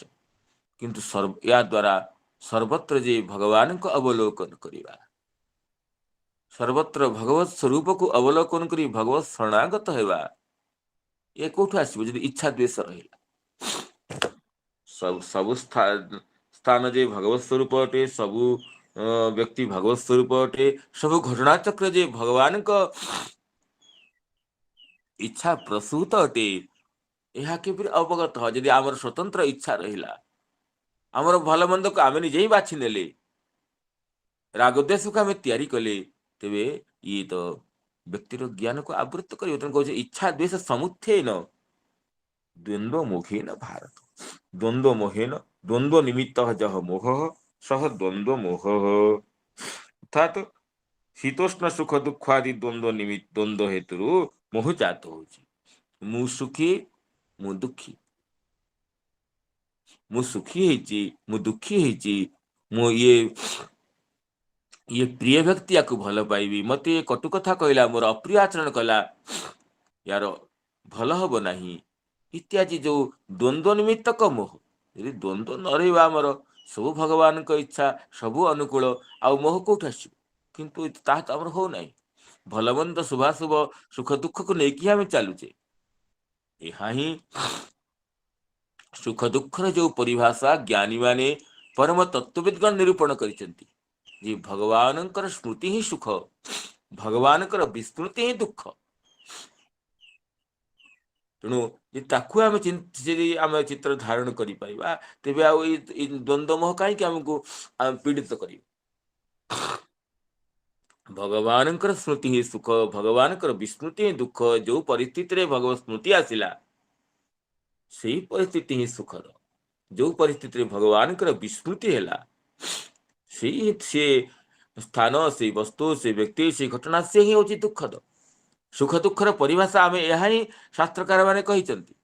କିନ୍ତୁ ଏହା ଦ୍ୱାରା ସର୍ବତ୍ର ଯେ ଭଗବାନଙ୍କ ଅବଲୋକନ କରିବା, ସର୍ବତ୍ର ଭଗବତ ସ୍ୱରୂପକୁ ଅବଲୋକନ କରି ଭଗବତ ଶରଣାଗତ ହେବା, ଏ କୋଉଠୁ ଆସିବ ଯଦି ଇଚ୍ଛା ଦ୍ୱେଷ ରହିଲା? ସବୁ ସ୍ଥାନ ଯେ ଭଗବତ ସ୍ୱରୂପ ଅଟେ, ସବୁ ବ୍ୟକ୍ତି ଭଗବତ ସ୍ୱରୂପ ଅଟେ, ସବୁ ଘଟଣା ଚକ୍ର ଯେ ଭଗବାନଙ୍କ ଇଚ୍ଛା ପ୍ରସୂତ ଅଟେ, ଏହା କିପରି ଅବଗତ? ଯଦି ଆମର ସ୍ୱତନ୍ତ୍ର ଇଚ୍ଛା ରହିଲା, ଆମର ଭଲ ମନ୍ଦକୁ ଆମେ ନିଜେ ହିଁ ବାଛି ନେଲେ, ରାଗଦ୍ୱେଷକୁ ଆମେ ତିଆରି କଲେ, ତେବେ ଇଏ ତ ବ୍ୟକ୍ତିର ଜ୍ଞାନକୁ ଆବୃତ କରିବ। ତେଣୁ କହୁଛି ଇଚ୍ଛା ଦ୍ୱେଷ ସମୁତ୍ଥେନ ଦ୍ୱନ୍ଦ୍ୱ ମୋହେନ ଭାରତ। ଦ୍ୱନ୍ଦ୍ୱ ମୋହେନ, ଦ୍ୱନ୍ଦ୍ୱ ନିମିତ୍ତ ଯହ ମୋହ ସହ ଦ୍ୱନ୍ଦ୍ୱ ମୋହ। ଅର୍ଥାତ୍ ଶୀତୋଷ୍ଣ ସୁଖ ଦୁଃଖ ଆଦି ଦ୍ୱନ୍ଦ୍ୱ ନିମିତ୍ତ ଦ୍ୱନ୍ଦ୍ୱ ହେତୁରୁ ମୋହ ଜାତ ହଉଛି। ମୁଁ ସୁଖୀ, ମୁଁ ଦୁଃଖୀ, ମୁଁ ସୁଖୀ ହେଇଛି, ମୁଁ ଦୁଃଖୀ ହେଇଛି, ମୁଁ ଇଏ ପ୍ରିୟ ବ୍ୟକ୍ତି, ୟାକୁ ଭଲ ପାଇବି, ମତେ କଟୁ କଥା କହିଲା, ମୋର ଅପ୍ରିୟ ଆଚରଣ କଲା, ୟାର ଭଲ ହବ ନାହିଁ, ଇତ୍ୟାଦି ଯୋଉ ଦ୍ୱନ୍ଦ୍ୱ ନିମିତ୍ତକ ମୋହ। ଯଦି ଦ୍ୱନ୍ଦ୍ୱ ନ ରହିବା, ଆମର ସବୁ ଭଗବାନଙ୍କ ଇଚ୍ଛା, ସବୁ ଅନୁକୂଳ, ଆଉ ମୋହ କୋଉଠି ଆସିବ? କିନ୍ତୁ ତାହା ତ ଆମର ହଉନାହିଁ। ଭଲ ମନ୍ଦ, ଶୁଭାଶୁଭ, ସୁଖ ଦୁଃଖକୁ ନେଇକି ଆମେ ଚାଲୁଛେ। ଏହା ହିଁ ସୁଖ ଦୁଃଖର ଯୋଉ ପରିଭାଷା ଜ୍ଞାନୀମାନେ, ପରମ ତତ୍ତ୍ୱବିଦ୍ଗଣ ନିରୂପଣ କରିଛନ୍ତି ଯେ ଭଗବାନଙ୍କର ସ୍ମୃତି ହିଁ ସୁଖ, ଭଗବାନଙ୍କର ବିସ୍ମୃତି ହିଁ ଦୁଃଖ। ତେଣୁ ତାକୁ ଆମେ ଯଦି ଆମେ ଚିତ୍ର ଧାରଣ କରିପାରିବା, ତେବେ ଆଉ ଏଇ ଦ୍ୱନ୍ଦ୍ୱ ମୋହ କାହିଁକି ଆମକୁ ପୀଡ଼ିତ କରିବ? ଭଗବାନଙ୍କର ସ୍ମୃତି ହିଁ ସୁଖ, ଭଗବାନଙ୍କର ବିସ୍ମୃତି ହିଁ ଦୁଃଖ। ଯୋଉ ପରିସ୍ଥିତିରେ ଭଗବତ ସ୍ମୃତି ଆସିଲା, ସେଇ ପରିସ୍ଥିତି ହିଁ ସୁଖର। ଯୋଉ ପରିସ୍ଥିତିରେ ଭଗବାନଙ୍କର ବିସ୍ମୃତି ହେଲା, ସେ ସ୍ଥାନ, ସେଇ ବସ୍ତୁ, ସେ ବ୍ୟକ୍ତି, ସେଇ ଘଟଣା, ସେ ହିଁ ହଉଛି ଦୁଃଖଦ। ସୁଖ ଦୁଃଖର ପରିଭାଷା ଆମେ ଏହା ହିଁ ଶାସ୍ତ୍ରକାର ମାନେ କହିଛନ୍ତି।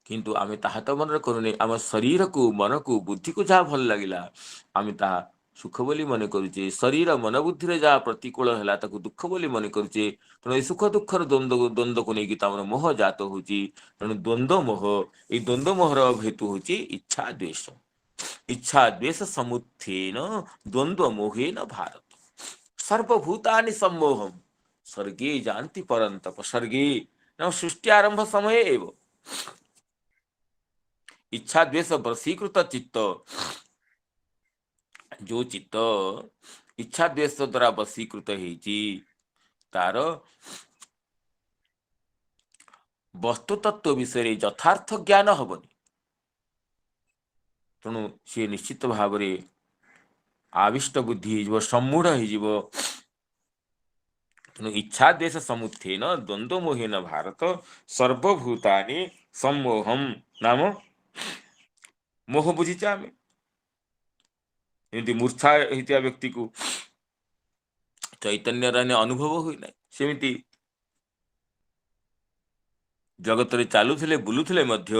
କିନ୍ତୁ ଆମେ ତାହା ତ ମନରେ କରୁନି। ଆମ ଶରୀରକୁ, ମନକୁ, ବୁଦ୍ଧିକୁ ଯାହା ଭଲ ଲାଗିଲା, ଆମେ ତାହା ସୁଖ ବୋଲି ମନେ କରୁଛେ। ଶରୀର ମନ ବୁଦ୍ଧିରେ ଯାହା ପ୍ରତିକୂଳ ହେଲା, ତାକୁ ଦୁଃଖ ବୋଲି ମନେ କରୁଛେ। ତେଣୁ এই ସୁଖ ଦୁଃଖର ଦ୍ୱନ୍ଦ୍ୱକୁ ନେଇକି ତାଙ୍କର ମୋହ ଜାତ ହଉଛି। ତେଣୁ ଦ୍ୱନ୍ଦ୍ୱ ମୋହ, এই ଦ୍ୱନ୍ଦ୍ୱ ମୋହର ହେତୁ ହଉଛି ଇଚ୍ଛା ଦ୍ୱେଷ। ଇଚ୍ଛା ଦ୍ୱେଷ ସମୁତ୍ଥେନ ଦ୍ୱନ୍ଦ୍ୱ ମୋହେନ ଭାରତ। ସର୍ବଭୂତାନି ସମ୍ମୋହମ୍ ସ୍ୱର୍ଗେ ଯାନ୍ତି ପରନ୍ତପ। ସ୍ୱର୍ଗେ ସୃଷ୍ଟି ଆରମ୍ଭ ସମୟ ଏବ ଇଚ୍ଛା ଦ୍ୱେଷ ବଶୀକୃତ ଚିତ୍ତ, ଯୋଉ ଚିତ୍ତ ଇଚ୍ଛା ଦ୍ୱେଷ ଦ୍ୱାରା ବଶୀକୃତ ହେଇଛି, ତାର ବସ୍ତୁ ତତ୍ତ୍ୱ ବିଷୟରେ ଯଥାର୍ଥ ଜ୍ଞାନ ହବନି। ତେଣୁ ସିଏ ନିଶ୍ଚିତ ଭାବରେ ଆବିଷ୍ଟ ବୁଦ୍ଧି ହେଇଯିବ, ସମ୍ମୂଢ଼ ହେଇଯିବ। ତେଣୁ ଇଚ୍ଛା ଦ୍ୱେଷ ସମୁତ୍ଥେନ ଦ୍ୱନ୍ଦ୍ୱ ମୋହେନ ଭାରତ ସର୍ବଭୂତାନି ସମ୍ମୋହମ୍। ନାମ ମୋହ ବୁଝିଛେ ଆମେ। ଯେମିତି ମୂର୍ଚ୍ଛା ହେଇଥିବା ବ୍ୟକ୍ତିକୁ ଚୈତନ୍ୟର ଅନୁଭବ ହୁଏନାହିଁ, ସେମିତି ଜଗତରେ ଚାଲୁଥିଲେ, ବୁଲୁଥିଲେ ମଧ୍ୟ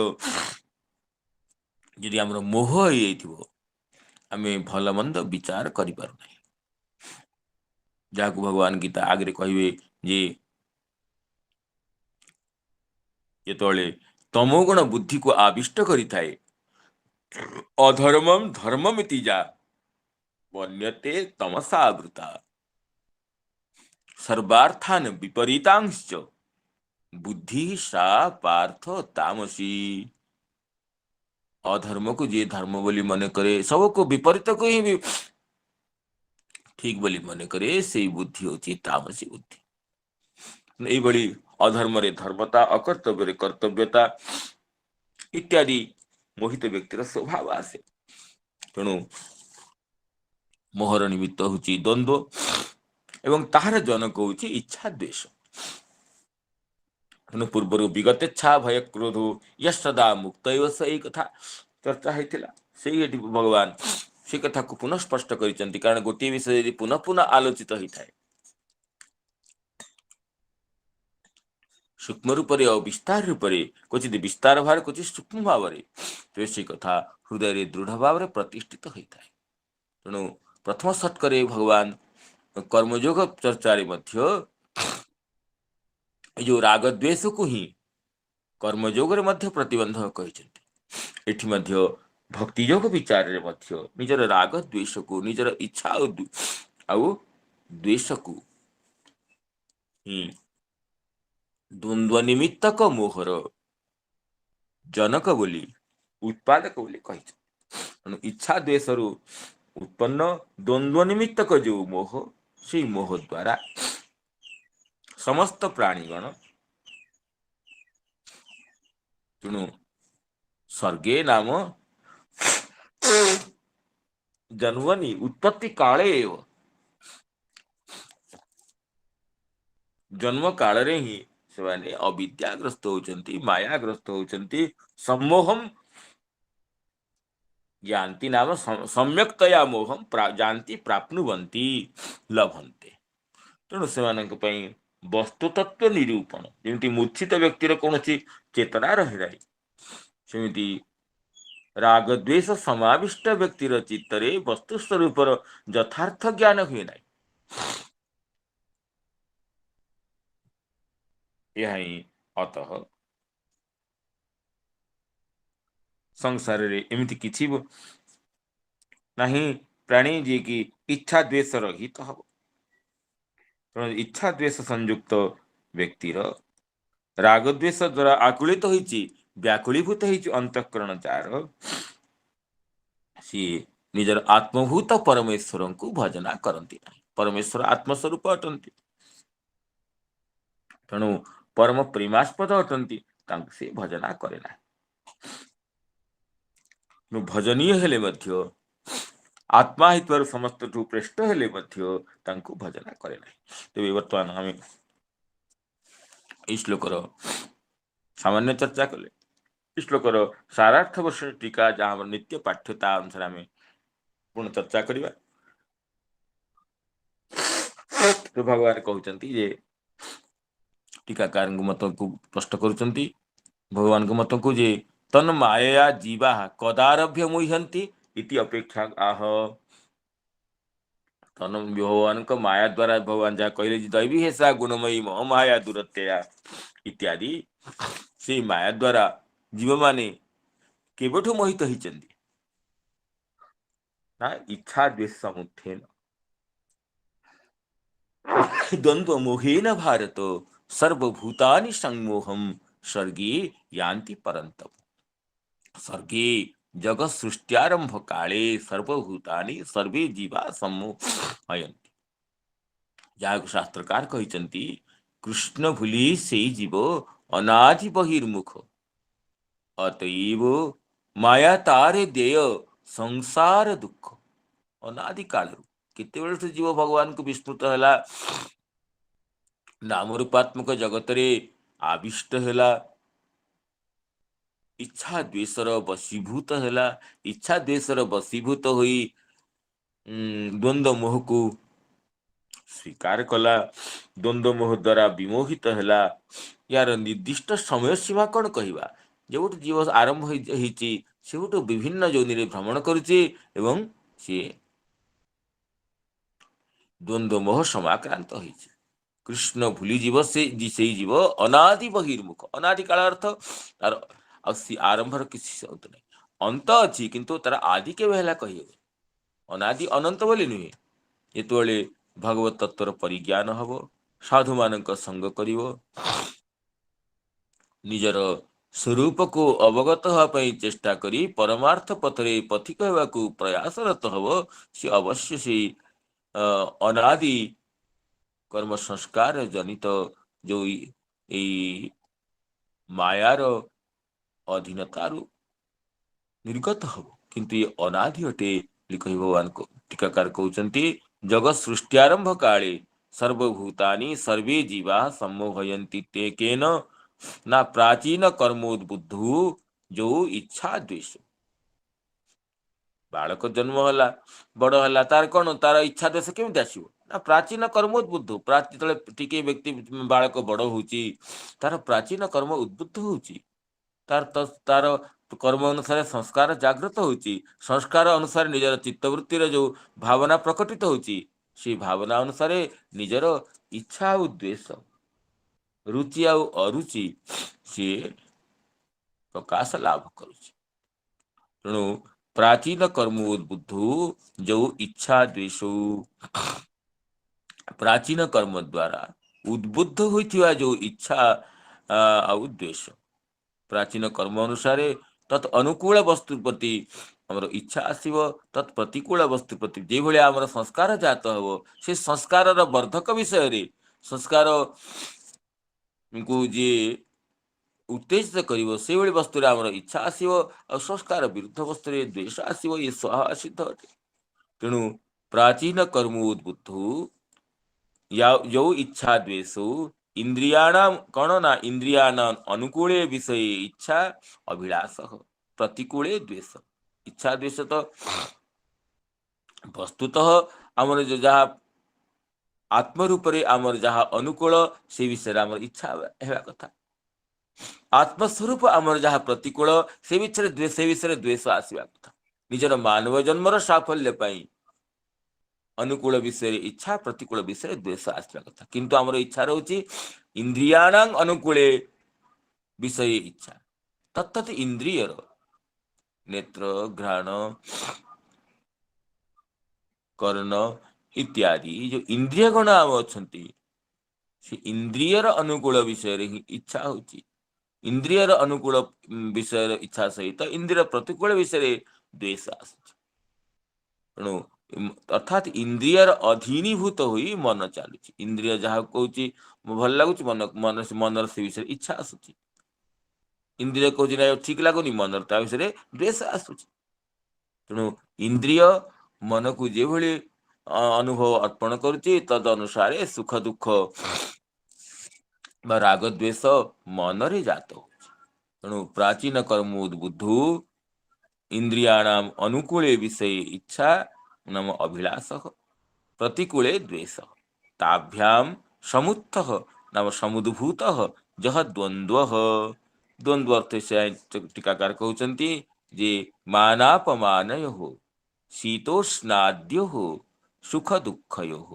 ଯଦି ଆମର ମୋହ ହେଇଯାଇଥିବ, ଆମେ ଭଲ ମନ୍ଦ ବିଚାର କରିପାରୁନାହିଁ। ଯାହାକୁ ଭଗବାନ ଗୀତା ଆଗରେ କହିବେ ଯେ ଯେତେବେଳେ ତମୋଗୁଣ ବୁଦ୍ଧିକୁ ଆବିଷ୍ଟ କରିଥାଏ, ଅଧର୍ମମ୍ ଧର୍ମମିତି ଯା ମନ୍ୟତେ ତମସା ଆବୃତା ସର୍ବାର୍ଥାନ୍ ବିପରୀତାଂଶ୍ଚ ବୁଦ୍ଧି ସା ପାର୍ଥ ତାମସୀ। ଅଧର୍ମକୁ ଯିଏ ଧର୍ମ ବୋଲି ମନେ କରେ, ସବୁକୁ ବିପରୀତକୁ ହିଁ ଠିକ ବୋଲି ମନେ କରେ, ସେଇ ବୁଦ୍ଧି ହଉଛି ତାମସୀ ବୁଦ୍ଧି। ଏଇଭଳି ଅଧର୍ମରେ ଧର୍ମତା, ଅକର୍ତ୍ତବ୍ୟରେ କର୍ତ୍ତବ୍ୟତା ଇତ୍ୟାଦି ମୋହିତ ବ୍ୟକ୍ତିର ସ୍ୱଭାବ ଆସେ। ତେଣୁ ମୋହର ନିମିତ୍ତ ହଉଛି ଦ୍ୱନ୍ଦ୍ୱ, ଏବଂ ତାହାର ଜନକ ହଉଛି ଇଚ୍ଛା ଦ୍ୱେଷ। ତେଣୁ ପୂର୍ବରୁ ବିଗତେଚ୍ଛା ଭୟ କ୍ରୋଧ ୟସଦା ମୁକ୍ତ ଏଇ କଥା ଚର୍ଚ୍ଚା ହେଇଥିଲା। ସେଇ ଏଠି ଭଗବାନ ସେ କଥାକୁ ପୁନଃ ସ୍ପଷ୍ଟ କରିଛନ୍ତି। କାରଣ ଗୋଟିଏ ବିଷୟ ଯଦି ପୁନଃ ପୁନଃ ଆଲୋଚିତ ହେଇଥାଏ, ସୂକ୍ଷ୍ମ ରୂପରେ ଆଉ ବିସ୍ତାର ରୂପରେ, କ୍ୱଚିତ ବିସ୍ତାର ଭାବରେ, କ୍ୱଚିତ ସୂକ୍ଷ୍ମ ଭାବରେ, ତେବେ ସେ କଥା ହୃଦୟରେ ଦୃଢ଼ ଭାବରେ ପ୍ରତିଷ୍ଠିତ ହୋଇଥାଏ। ତେଣୁ ପ୍ରଥମ ଶତକରେ ଭଗବାନ କର୍ମଯୋଗ ଚର୍ଚ୍ଚାରେ ମଧ୍ୟ ଏ ଯୋଉ ରାଗ ଦ୍ୱେଷକୁ ହିଁ କର୍ମଯୋଗରେ ମଧ୍ୟ ପ୍ରତିବନ୍ଧକ କହିଛନ୍ତି। ଏଠି ମଧ୍ୟ ଭକ୍ତି ଯୋଗ ବିଚାରରେ ମଧ୍ୟ ନିଜର ରାଗ ଦ୍ୱେଷକୁ, ନିଜର ଇଚ୍ଛା ଆଉ ଦ୍ୱେଷକୁ ହିଁ ଦ୍ୱନ୍ଦ୍ୱ ନିମିତ୍ତକ ମୋହର ଜନକ ବୋଲି, ଉତ୍ପାଦକ ବୋଲି କହିଛନ୍ତି। ତେଣୁ ଇଚ୍ଛା ଦ୍ୱେଷରୁ ଉତ୍ପନ୍ନ ଦ୍ୱନ୍ଦ୍ୱ ନିମିତ୍ତକ ଯୋଉ ମୋହ, ସେଇ ମୋହ ଦ୍ୱାରା ସମସ୍ତ ପ୍ରାଣୀଗଣ ତେଣୁ स्वर्गे नाम जन्मनि उत्पत्ति काले एव जन्म काल रे ही से अविद्याग्रस्त होती मायाग्रस्त होती सम्मोहम जानती नाम सम्यक्तया मोहम जानती प्राप्नुवन्ति लभन्ते। तेणु से वस्तुतत्व निरूपण जमी मूर्छित व्यक्तिर कौन चेतना रही ना सेमती रागद्वेष समाविष्ट व्यक्तिर चित्तरे वस्तु स्वरूप यथार्थ ज्ञान हुए ना। यह ही अतः संसार रे एमती किछि नहीं प्राणी जी की इच्छा द्वेष रहित हम इच्छा द्वेष संयुक्त व्यक्तिर रागद्वेष द्वारा आकुलित होइछि व्याकुलीभूत होइछि अंतःकरण जार सी निजर आत्मभूत परमेश्वर को भजना करती नहीं। परमेश्वर आत्मस्वरूप अटंती तेणु परम प्रेमास्पद अटंती से भजना करे ना। भजनीय हेले मध्य आत्मा हितवर समस्त पृष्ठ हेले मध्य तांको भजना करे ना। तेबे वर्तमान आम श्लोकर सामान्य चर्चा कले श्लोकर सारार्थ वर्ष टीका जहाँ नित्य पाठ्यता अनुसार आम पूर्ण चर्चा करवा। तो भगवान कहते जे टीकाकार मत को स्पष्ट करुचंती भगवान मत को जे तन माया जीवा कदारभ्य मुह्यंती इति अपेक्षा आह तन भगवान को माया द्वारा भगवान जहाँ कहले दैवी हेसा गुणमयी मह माया दूरत्या इत्यादि से माया द्वारा जीव माने केवठु मोहित होइचंती ना इच्छा द्वेष समुत्थेन द्वंद्व मोहेन भारत सर्वभूतानि सम्मोहम स्वर्गे यान्ति परन्तप। स्वर्गे जगत सृष्ट्यारंभ काले सर्वभूतानि सर्वे जीवा सम्मोहयन्ति। जहाँ शास्त्रकार कहते कृष्ण भूली से जीव अनादि बहिर्मुख अतएव माया तारे देय संसार दुख। अनादि काल केते बेले से जीव भगवान को विस्मृत है नाम रूपात्मक जगत रे आविष्ट है इच्छा द्वेषर वशीभूत है इच्छा द्वेषर वशीभूत होई द्वंद्व मोह को स्वीकार कला द्वंद्व मोह द्वारा विमोहित है यार निर्दिष्ट समय सीमा कौन कहवा जो जीव आरंभ हो विभिन्न योनि भ्रमण करुचे एवं सी द्वंद्व मोह समाक्रांत हो कृष्ण भूली जीव से जीव अनादि बहिर्मुख अनादि काल अर्थ तार आरंभर किसी अंत नहीं अंत अच्छी किंतु तार आदि के है कही अनादि अनंत बोली नुहे ये भगवत तत्वर परिज्ञान हम साधु मान संग कर निजर स्वरूप को अवगत होगापी चेष्टा करी परमार्थ पथरे पथिक होगाकू प्रयासरत हम सी अवश्य से अनादि कर्म संस्कार जनित जो मायार अधीनतारू निर्गत हम किंतु ये अनादि अटे लिख भगवान को टीकाकार कहते जगत सृष्ट्यारंभ काले सर्वभूतानि सर्वे जीवा सम्मोहयन्ति ते केन ना प्राचीन कर्मोद्बुद्धु जो इच्छा द्वेष बालक जन्म है बड़ है तार कौन तार इच्छा द्वेष केमी आसो ना प्राचीन कर्मोद्बुद्ध जो टिके व्यक्ति बालक बड़ हो तार प्राचीन कर्म उद्बुद्ध हो तार कर्म अनुसार संस्कार जागृत हो संस्कार अनुसार निजर चित्तवृत्तिर जो भावना प्रकटित हो भावना अनुसार निजर इच्छा और द्वेष रुचि आ अरुचि सी प्रकाश लाभ करुच्ची। तेणु प्राचीन कर्म उद्बुद्धु जो इच्छा द्वेष प्राचीन कर्म द्वारा उद्बुद्ध होइथिवा जो इच्छा आउ द्वेष प्राचीन कर्म अनुसार तत् अनुकूल वस्तु प्रति आमर इच्छा आसव तत्प्रतिकूल वस्तु प्रति जो भाई आमर संस्कार जात हम से संस्कार वर्धक विषय रे संस्कार को जी उत्तेजित करिवो सेभଳି वस्तुरे आमर इच्छा आसीबो और संस्कार विरुद्ध वस्तुरे द्वेष आसीबो ये स्वभाव सिद्ध अटे। तेणु प्राचीन कर्म उद्बुद्धु यौ इच्छा द्वेषौ इंद्रियाणाम कौन ना इंद्रियाणाम अनुकूले विषये इच्छा अभिलाष प्रतिकूले द्वेष। इच्छा द्वेष तो वस्तुतः आमर जो जहाँ आत्म रूप रे आमर जहाँ अनुकूल से विषय आमर इच्छा हेबा कथा। आत्मस्वरूप आमर जहाँ प्रतिकूल से विषय द्वेष आसवा कथा। निजर मानव जन्मर साफल्य पाई अनुकूल विषय इच्छा प्रतिकूल विषय द्वेष आसवा कथा। किंतु आमर इच्छा रोची इंद्रियाणां अनुकूले विषय इच्छा तत्त इंद्रियर नेत्र घ्राण कर्ण इत्यादि जो इंद्रिय गण आम अच्छी से इंद्रियर अनुकूल विषय ही इच्छा होची। इंद्रियर अनुकूल विषय इच्छा सहित इंद्रिय प्रतिकूल विषय द्वेष आसुची। तेणु अर्थात इंद्रियर अधीनीभूत हुई मन चलुची। इंद्रिय जहाँ कहूँ भल लगुच मन मन मनर से विषय इच्छा आसुची। इंद्रिय कहूँ ना ठीक लगुनि मनर ता विषय द्वेष आसुची। तेणु इंद्रिय मन को जो भली अनुभव अर्पण करुची तद अनुसार सुख दुख राग द्वेष मन रे जात हो। तेणु प्राचीन कर्म उद्बुद्धु इंद्रियाणाम अनुकूले विषय इच्छा नाम अभिलाष प्रतिकूले द्वेष ताभ्याम समुत्थः नाम समुद्भूत जह द्वंद्व। द्वंद्व अर्थ से टीकाकार कहते जे मानापमानयोः शीतोष्णाद्योः सुख दुःखयोः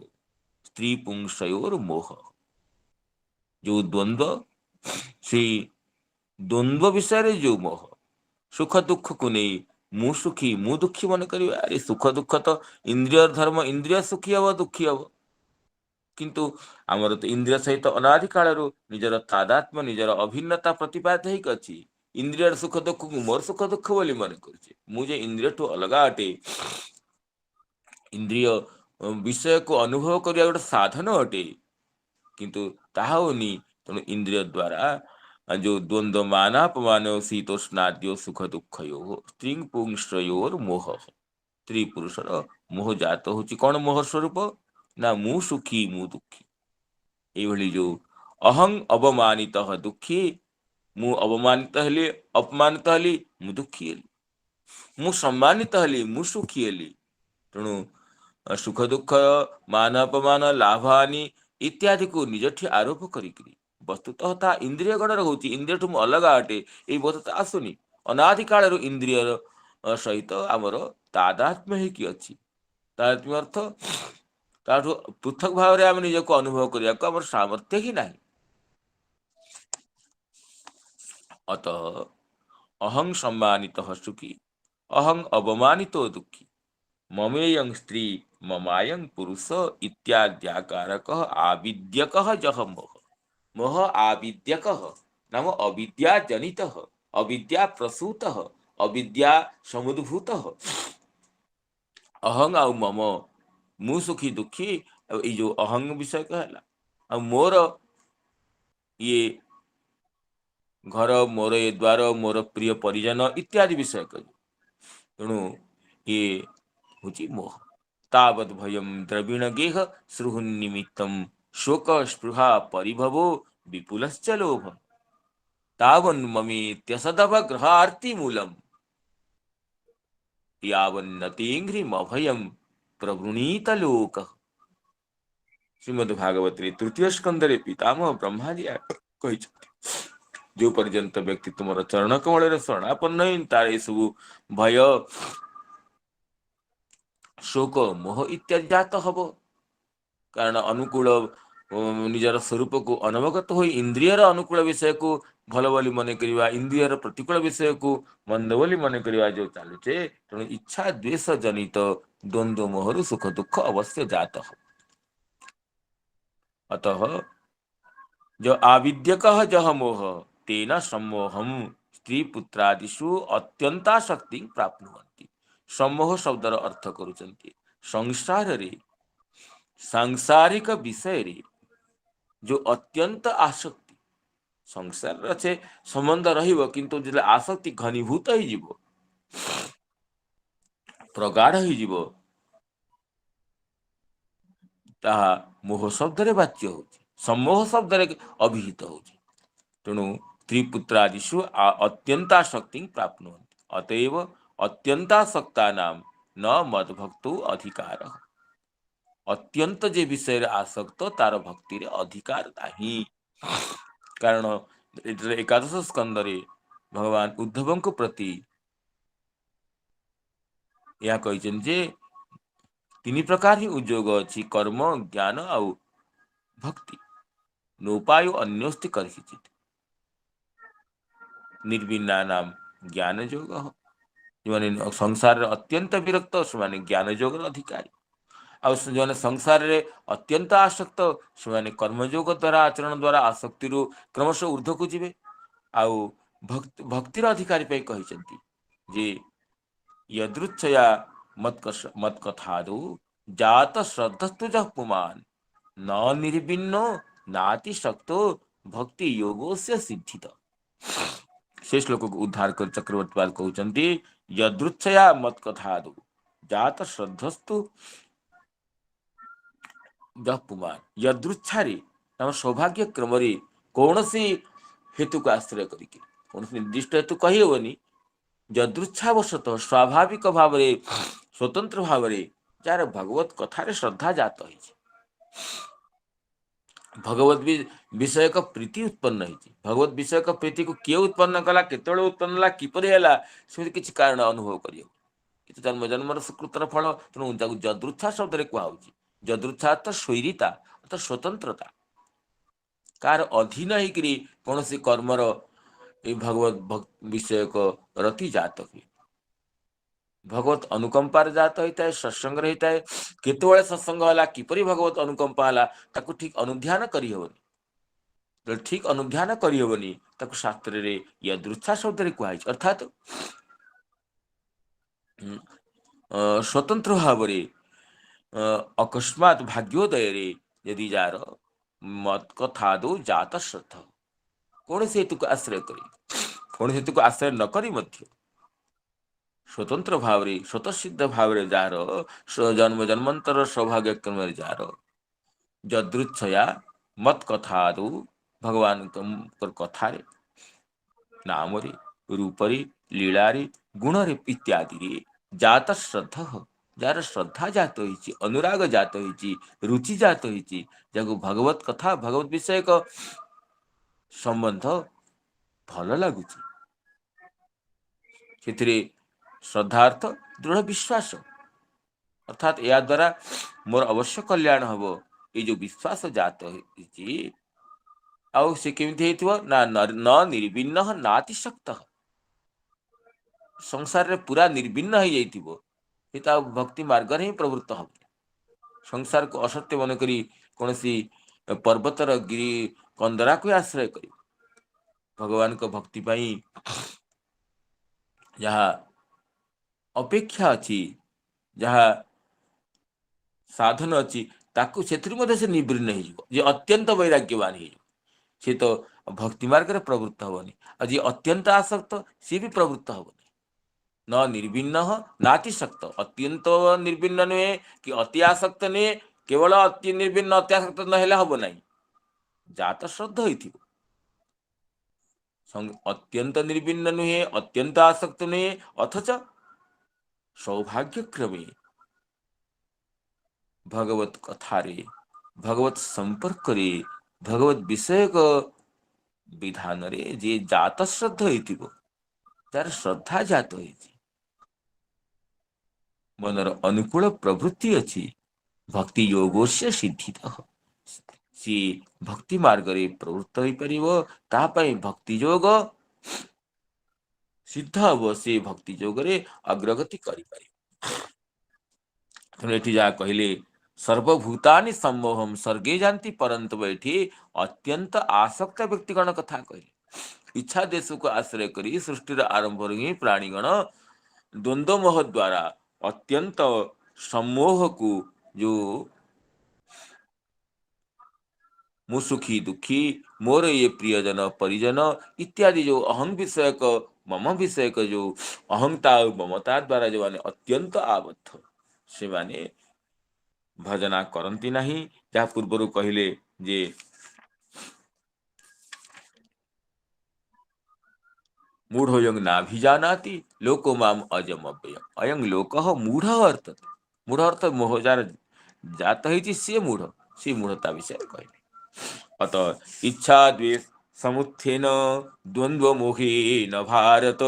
स्त्री पुंसयोर मोह। जो द्वंद्व से द्वंद्व विषय रे जो मोह सुख दुख को नहीं मु सुखी मु दुखी मन कर। अरे सुख दुख तो इंद्रिय धर्म इंद्रिय सुखी हम दुखी हम। किंतु आमर तो इंद्रिय सहित अनादि काल निजर तादात्म्य निजर अभिन्नता प्रतिपाद ही अच्छी। इंद्रिय सुख दुख को मोर सुख दुख बोली मन कर मुझे इंद्रिय ठू अलग अटे। इंद्रिय विषय को अनुभव करने गोटे साधन अटे किंतु ताहा होनी। तेणु इंद्रिय द्वारा जो द्वंद्व मानापमान शीतोष्णाद्यो सुख दुखयो स्त्री पुंसयोर मोह। स्त्री पुरुषर मोह जात होची कौन मोह स्वरूप ना मु सुखी मु दुखी। ये जो अहं अवमानित दुखी मु अवमानित हेली अपमानित हेली मु दुखी हेली मु सम्मानित हेली मु सुखी हेली। तेणु सुख दुख मान अपमान लाभ हानि इत्यादि को निजठी आरोप करी वस्तुतः ता इंद्रिय गण रोचे। इंद्रिय ठू अलग अटे ये बोध आसुनी। अनादि काल इंद्रिय सहित आमर तादात्म्य ही कि अच्छी। तादात्म्य अर्थ ताठू पृथक भाव में आम निजक अनुभव करने को आम सामर्थ्य ही नहीं। अतः अहं सम्मानित सुखी अहं अवमानित दुखी ममेयं स्त्री ममायं पुरुष इत्याद्याकारक आविद्यक जह मोह। मोह आविद्यक नाम अविद्या जनित अविद्या प्रसूत अविद्या समुद्भूत अहं आउ मम मु सुखी दुखी ये जो अहंग विषय कहला मोर ये घर मोर ये द्वार मोर प्रिय परिजन इत्यादि विषय कह। तेणु ये हूँ मोह। तावद भयम द्रविण गेह श्रुहुन्निमित्तम शोक स्पृहा परिभवो विपुलश्च लोभ तावन्ममेत्यसदव ग्रहार्ति मूलम यावन्नतेङ्घ्रिमभयं प्रवृणीत लोक। श्रीमद्भागवत तृतीय स्कंदरे पितामह ब्रह्माजी कही जो पर्यंत व्यक्ति तुम चरण कमल शरणापन्न तार सब भय शोक मोह इत्यादि जात हब। कारण अनुकूल निजर स्वरूप को अनवगत हो इंद्रियर अनुकूल विषय को भल बोली मन करवा इंद्रियर प्रतिकूल विषय को मंद बोली मन करवा जो चलुचे। तेणु इच्छा द्वेष जनित द्वंद्व मोहरु सुख दुख अवश्य जात हो। अतः जो आविद्यक जह मोह तेन सम्मोहम स्त्री पुत्रादिषु अत्यंताशक्ति प्राप्नुवन्ति। सम्मोह शब्दर अर्थ करुचंती संसार रे सांसारिक विषय रे जो अत्यंत आसक्ति संसार अच्छे संबंध रहिबो किंतु जेले आसक्ति घनीभूत ही जीवो प्रगाढ़ ही जीवो ताहा मोह शब्द रे वाच्य होची सम्मोह शब्द रे अभिहित होची तेणु त्रिपुत्रादिषु अत्यंताशक्ति प्राप्नुवन्ति अतएव अत्यंतासक्ता नाम न मद्भक्तो अधिकार अत्यंत जे विषय रे आसक्त तार भक्ति रे अधिकार नाही कारण एकादश स्कंद रे भगवान उद्धव को प्रति यह कहते जे तीन प्रकार ही उद्योग अच्छी कर्म ज्ञान आउ भक्ति नोपाय अन्योस्ति करिचित निर्विन्ना नाम ज्ञान योग जो संसार रे अत्यंत विरक्त से ज्ञान योग अधिकारी आ जो संसार रे अत्यंत आसक्त से कर्मयोग द्वारा आचरण द्वारा आसक्ति क्रमश ऊर्ध्व को जीवे आउ भक्तिर अधिकारी पे कहिसेंती जे यदृच्छया मत कथादो जात श्रद्धस्तु जः पुमान न निर्विन्नो नाति शक्तो भक्ति योगो से सिद्धित से श्लोक को उद्धार कर चक्रवर्ती पाल कहउचंती यदृच्छया मत कथादो जात श्रद्धस्तु जः पुमान यदृच्छारे नाम सौभाग्य क्रम रे कौनसी हेतु को आश्रय करिके कौनसी निर्दिष्ट हेतु कहि होबनी यदृच्छावशतः स्वाभाविक भाव रे स्वतंत्र भाव रे जार भगवत कथा रे श्रद्धा जात होई भगवत विषय का प्रीति उत्पन्न होती भगवत विषय का प्रीति को किए उत्पन्न कला केतବେଳେ उत्पन्न ହେଲା କିପରି ହେଲା ସେମିତି କିଛି କାରଣ ଅନୁଭବ କରିବ କିନ୍ତୁ ଜନ୍ମ ଜନ୍ମର ସୁକୃତର ଫଳ ତେଣୁ ତାକୁ ଯଦୃଚ୍ଛା ଶବ୍ଦରେ କୁହାଯାଉଛି ଯଦୃଚ୍ଛା ଅର୍ଥ ସ୍ୱୈରିତା ଅର୍ଥ ସ୍ୱତନ୍ତ୍ରତା କାର ଅଧୀନ ହେଇକିରି କୌଣସି କର୍ମର এই भगवत विषयक रति जात हुए भगवत अनुकंपार जात होता है सत्संग रहता है केतବେଳେ सत्संग होला किपरि भगवत अनुकंपा होला ताकू ठीक अनुध्यान करी होबनी ठीक अनुध्यान करी होबनी ताकू शास्त्र रे यदृच्छा शब्द रे कुहाई अर्थात स्वतंत्र भाव रे अकस्मात भाग्योदय रे यदि जार मत कथा दो जात श्रद्धा कौन से हेतु को आश्रय करी कौन हेतु को आश्रय न करी मध्य स्वतंत्र भाव रे स्वतःसिद्ध भाव रे जार जन्म जन्मांतर सौभाग्य क्रम रे जार यदृच्छया मत कथा दो भगवान कथा रे नाम रे रूप रे लीला रे गुण रे इत्यादि रे जात श्रद्धा जार श्रद्धा जात होइछि अनुराग जात होइछि रुचि जात होइछि जाको भगवत कथा भगवत विषय को संबंध भल लगुच श्रद्धार्थ दृढ़ विश्वास अर्थात या द्वारा मोर अवश्य कल्याण हम ये जो विश्वास जात आउ से केमिति हेतिबो ना न निर्विन्न नातिशक्त संसार रे पूरा निर्विन्न हो जाइतिबो हिता भक्ति मार्ग रे ही प्रवृत्त हम संसार को असत्य मन करी कोनसी पर्वतर गिरी कंदरा को आश्रय करी भगवान को भक्ति पाई जहाँ अपेक्षा अच्छी जहाँ साधन अच्छी ताकू सेथुर मध्य से निवृन्न हो जे अत्यंत वैराग्यवान हो सी तो भक्ति मार्ग रे प्रवृत्त हबनी और जी अत्यंत आसक्त सी भी प्रवृत्त हबनी न निर्विन्न नातिशक्त अत्यंत निर्विन्न नुहे कि अति आसक्त नुहे केवल अति निर्विन्न अत्यासक्त नहेले हब नहीं जात श्रद्धा होइथिबो अत्यंत निर्विन्न नुहे अत्यंत आसक्त नुहे अथच सौभाग्य क्रमे भगवत कथा रे भगवत संपर्क रे भगवत विषय को विधान रे जे जात श्रद्धा होइथिबो तार श्रद्धा जात होइछि मनर अनुकूल प्रवृत्ति अछि भक्ति योगोस्य सिद्धितः सी भक्ति मार्ग रे प्रवृत्त होई परिबो ता पई भक्ति योग सिद्ध हबो से भक्ति योग रे अग्रगति करि परिबो एठी जा कहिले सर्वभूतानि सम्मोहम स्वर्गे जानति परंतु बैठी अत्यंत आसक्त व्यक्तिगण कथा कहिले इच्छा देश को आश्रय करी सृष्टि आरंभ रे प्राणीगण द्वंद्व मोह द्वारा अत्यंत सम्मोह को जो मु सुखी दुखी, मोर ये प्रियजन परिजन इत्यादि जो अहं विषयक मम विषयक जो अहंता और ममता द्वारा जो माने अत्यंत आबद्ध से माने भजना करती नहीं। जहाँ पूर्वर कहले जे मूढ़ोयं नाभिजानाति लोको माम अजम अव्ययम्। अयं लोकः मूढ़ वर्तते। मूढ़ अर्थ मोह जार जात है सी मूढ़, सी मूढ़ता विषय कहले। अतः इच्छा द्वेष समुत्थेन द्वंद्व मोहेन भारत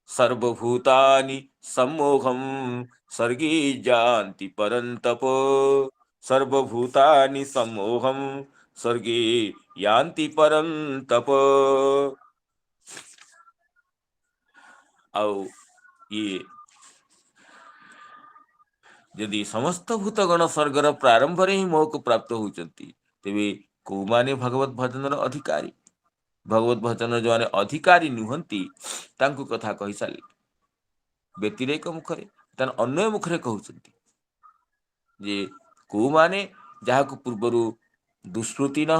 सर्वभूतानि सम्मोहं सर्गे जानति परन्तप। सर्वभूतानि सम्मोहं सर्गे यान्ति परन्तप। ଆଉ ଇଏ ଯଦି ସମସ୍ତ ଭୂତଗଣ ସ୍ୱର୍ଗର ପ୍ରାରମ୍ଭରେ ହିଁ ମୋହକୁ ପ୍ରାପ୍ତ ହେଉଛନ୍ତି, ତେବେ କୋଉମାନେ ଭଗବତ ଭଜନର ଅଧିକାରୀ? ଭଗବତ ଭଜନର ଯେଉଁମାନେ ଅଧିକାରୀ ନୁହନ୍ତି ତାଙ୍କୁ କଥା କହିସାରିଲେ ବ୍ୟତିରେକ ମୁଖରେ, ତାର ଅନ୍ୟ ମୁଖରେ କହୁଛନ୍ତି ଯେ କୋଉମାନେ ଯାହାକୁ ପୂର୍ବରୁ ଦୁଷ୍କୃତିନ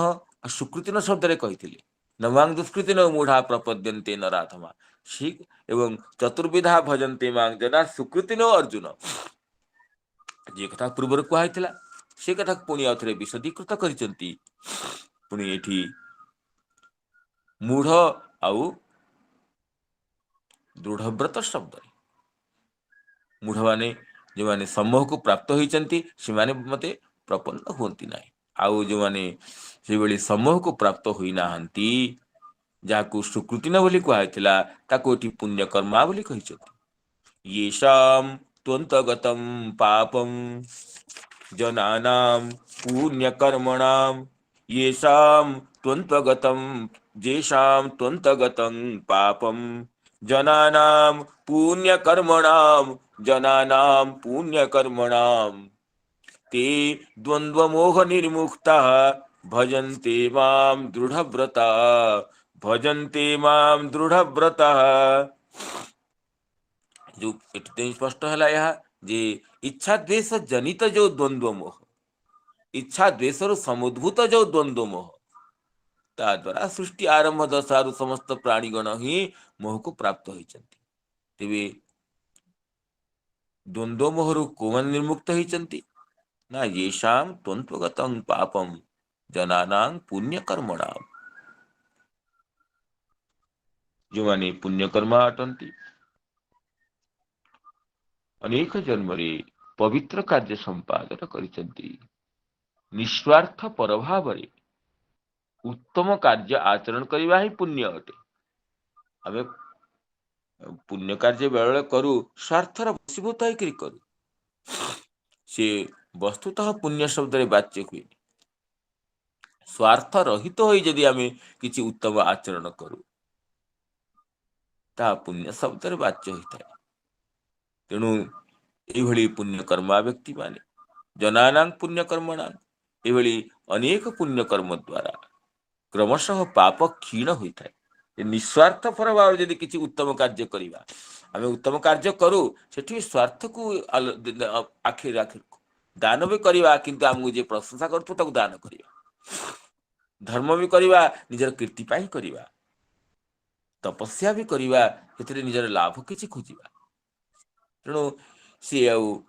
ସୁକୃତିନ ଶବ୍ଦରେ କହିଥିଲେ, ନମାଂ ଦୁଷ୍କୃତିନ ମୂଢା ପ୍ରପଦ୍ୟନ୍ତେ ନରାଧମା, ଶିଖ ଏବଂ ଚତୁର୍ବିଧା ଭଜନ୍ତେ ମାଂ ଜନା ସୁକୃତିନ ଅର୍ଜୁନ, ଯେ କଥା ପୂର୍ବରୁ କୁହାଯାଇଥିଲା ସେ କଥାକୁ ପୁଣି ଆଉ ଥରେ ବିଶଦୀକୃତ କରିଛନ୍ତି। ପୁଣି ଏଠି ମୂଢ ଆଉ ଦୃଢବ୍ରତ ଶବ୍ଦରେ ମୂଢମାନେ ଯେଉଁମାନେ ସମ୍ମୋହକୁ ପ୍ରାପ୍ତ ହୋଇଛନ୍ତି ସେମାନେ ମତେ ପ୍ରପନ୍ନ ହୁଅନ୍ତି ନାହିଁ। ଆଉ ଯେଉଁମାନେ ସେଭଳି ସମ୍ମୋହକୁ ପ୍ରାପ୍ତ ହୋଇନାହାନ୍ତି, ଯାହାକୁ ସୁକୃତିନ ବୋଲି କୁହାଯାଇଥିଲା, ତାକୁ ଏଠି ପୁଣ୍ୟକର୍ମା ବୋଲି କହିଛନ୍ତି। येषां त्वन्तगतं पापं जनानां पुण्यकर्मणां, येषां त्वन्तगतं पापं जनानां पुण्यकर्मणां ते द्वन्द्वमोहनिर्मुक्ताः भजन्ते मां दृढव्रताः। जो स्पष्ट है यह जे इच्छा द्वेष जनित जो द्वंद्व मोह, इच्छा द्वेष समुद्भूत जो द्वंद्व मोह, ता द्वारा सृष्टि आरंभ दशारु समस्त प्राणीगण ही मोह को प्राप्त होइचंती। तेबे द्वंद्व मोहरु कोमन निर्मुक्त होइचंती ना येषां त्वंत्वगतं पापं जनानां पुण्यकर्मणां, जो माने पुण्यकर्मा अटंती अनेक जन्मरे पवित्र कार्य संपादन करिसंती, निस्वार्थ परभावरे उत्तम कार्य आचरण करवा ही पुण्य अटे। आमे पुण्य कार्य बेले करू स्वार्थर वशीभूत होकर करू, से वस्तुतः पुण्य शब्द रे वाच्य हुए। स्वार्थ रहित हो यदि आमे किछि उत्तम आचरण करू ता पुण्य शब्द रे वाच्य होता है। तेणु एभली पुण्यकर्मा व्यक्ति माने जनानां पुण्यकर्मणां, एभली अनेक पुण्यकर्म द्वारा क्रमशः पाप क्षीण होता है। निस्वार्थ भाव यदि किसी उत्तम कार्य करिबा, आमे उत्तम कार्य करू सेठी स्वार्थ को आखिर दान भी करिबा, किंतु आमको जे प्रशंसा करथु ताकू दान करिबा, धर्म भी करिबा निजर कीर्ति पाई करिबा, तपस्या भी करिबा सेथिरे निजर लाभ किछि खोजिबा। तेणु सी आउ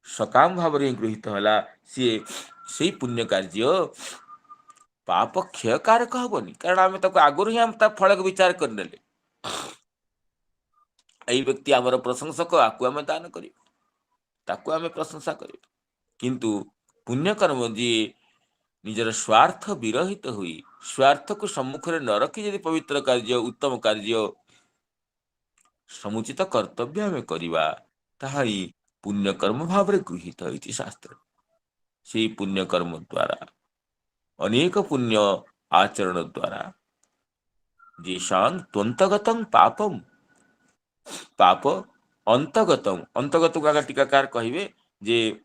सकाम भाव गृहीत होला, सी से पुण्य कार्य पाप क्षयकारक हबनी, कारण आम तक आगुरी ही फल को विचार करने यही व्यक्ति आमर प्रशंसक, आपको आम दान कर प्रशंसा कर। किंतु पुण्यकर्म जी निजर स्वार्थ विरहित हुई स्वार्थ को सम्मुख न रखी यदि पवित्र कार्य उत्तम कार्य समुचित कर्तव्य आम करवा, ताहा ही पुण्यकर्म भाव गृहीत होती शास्त्र। से पुण्यकर्म द्वारा अनेक पुण्य आचरण द्वारा जेषां त्वन्तगतं पापम, पाप अंतगतम, अंतगत का टीकाकार कहिबे जे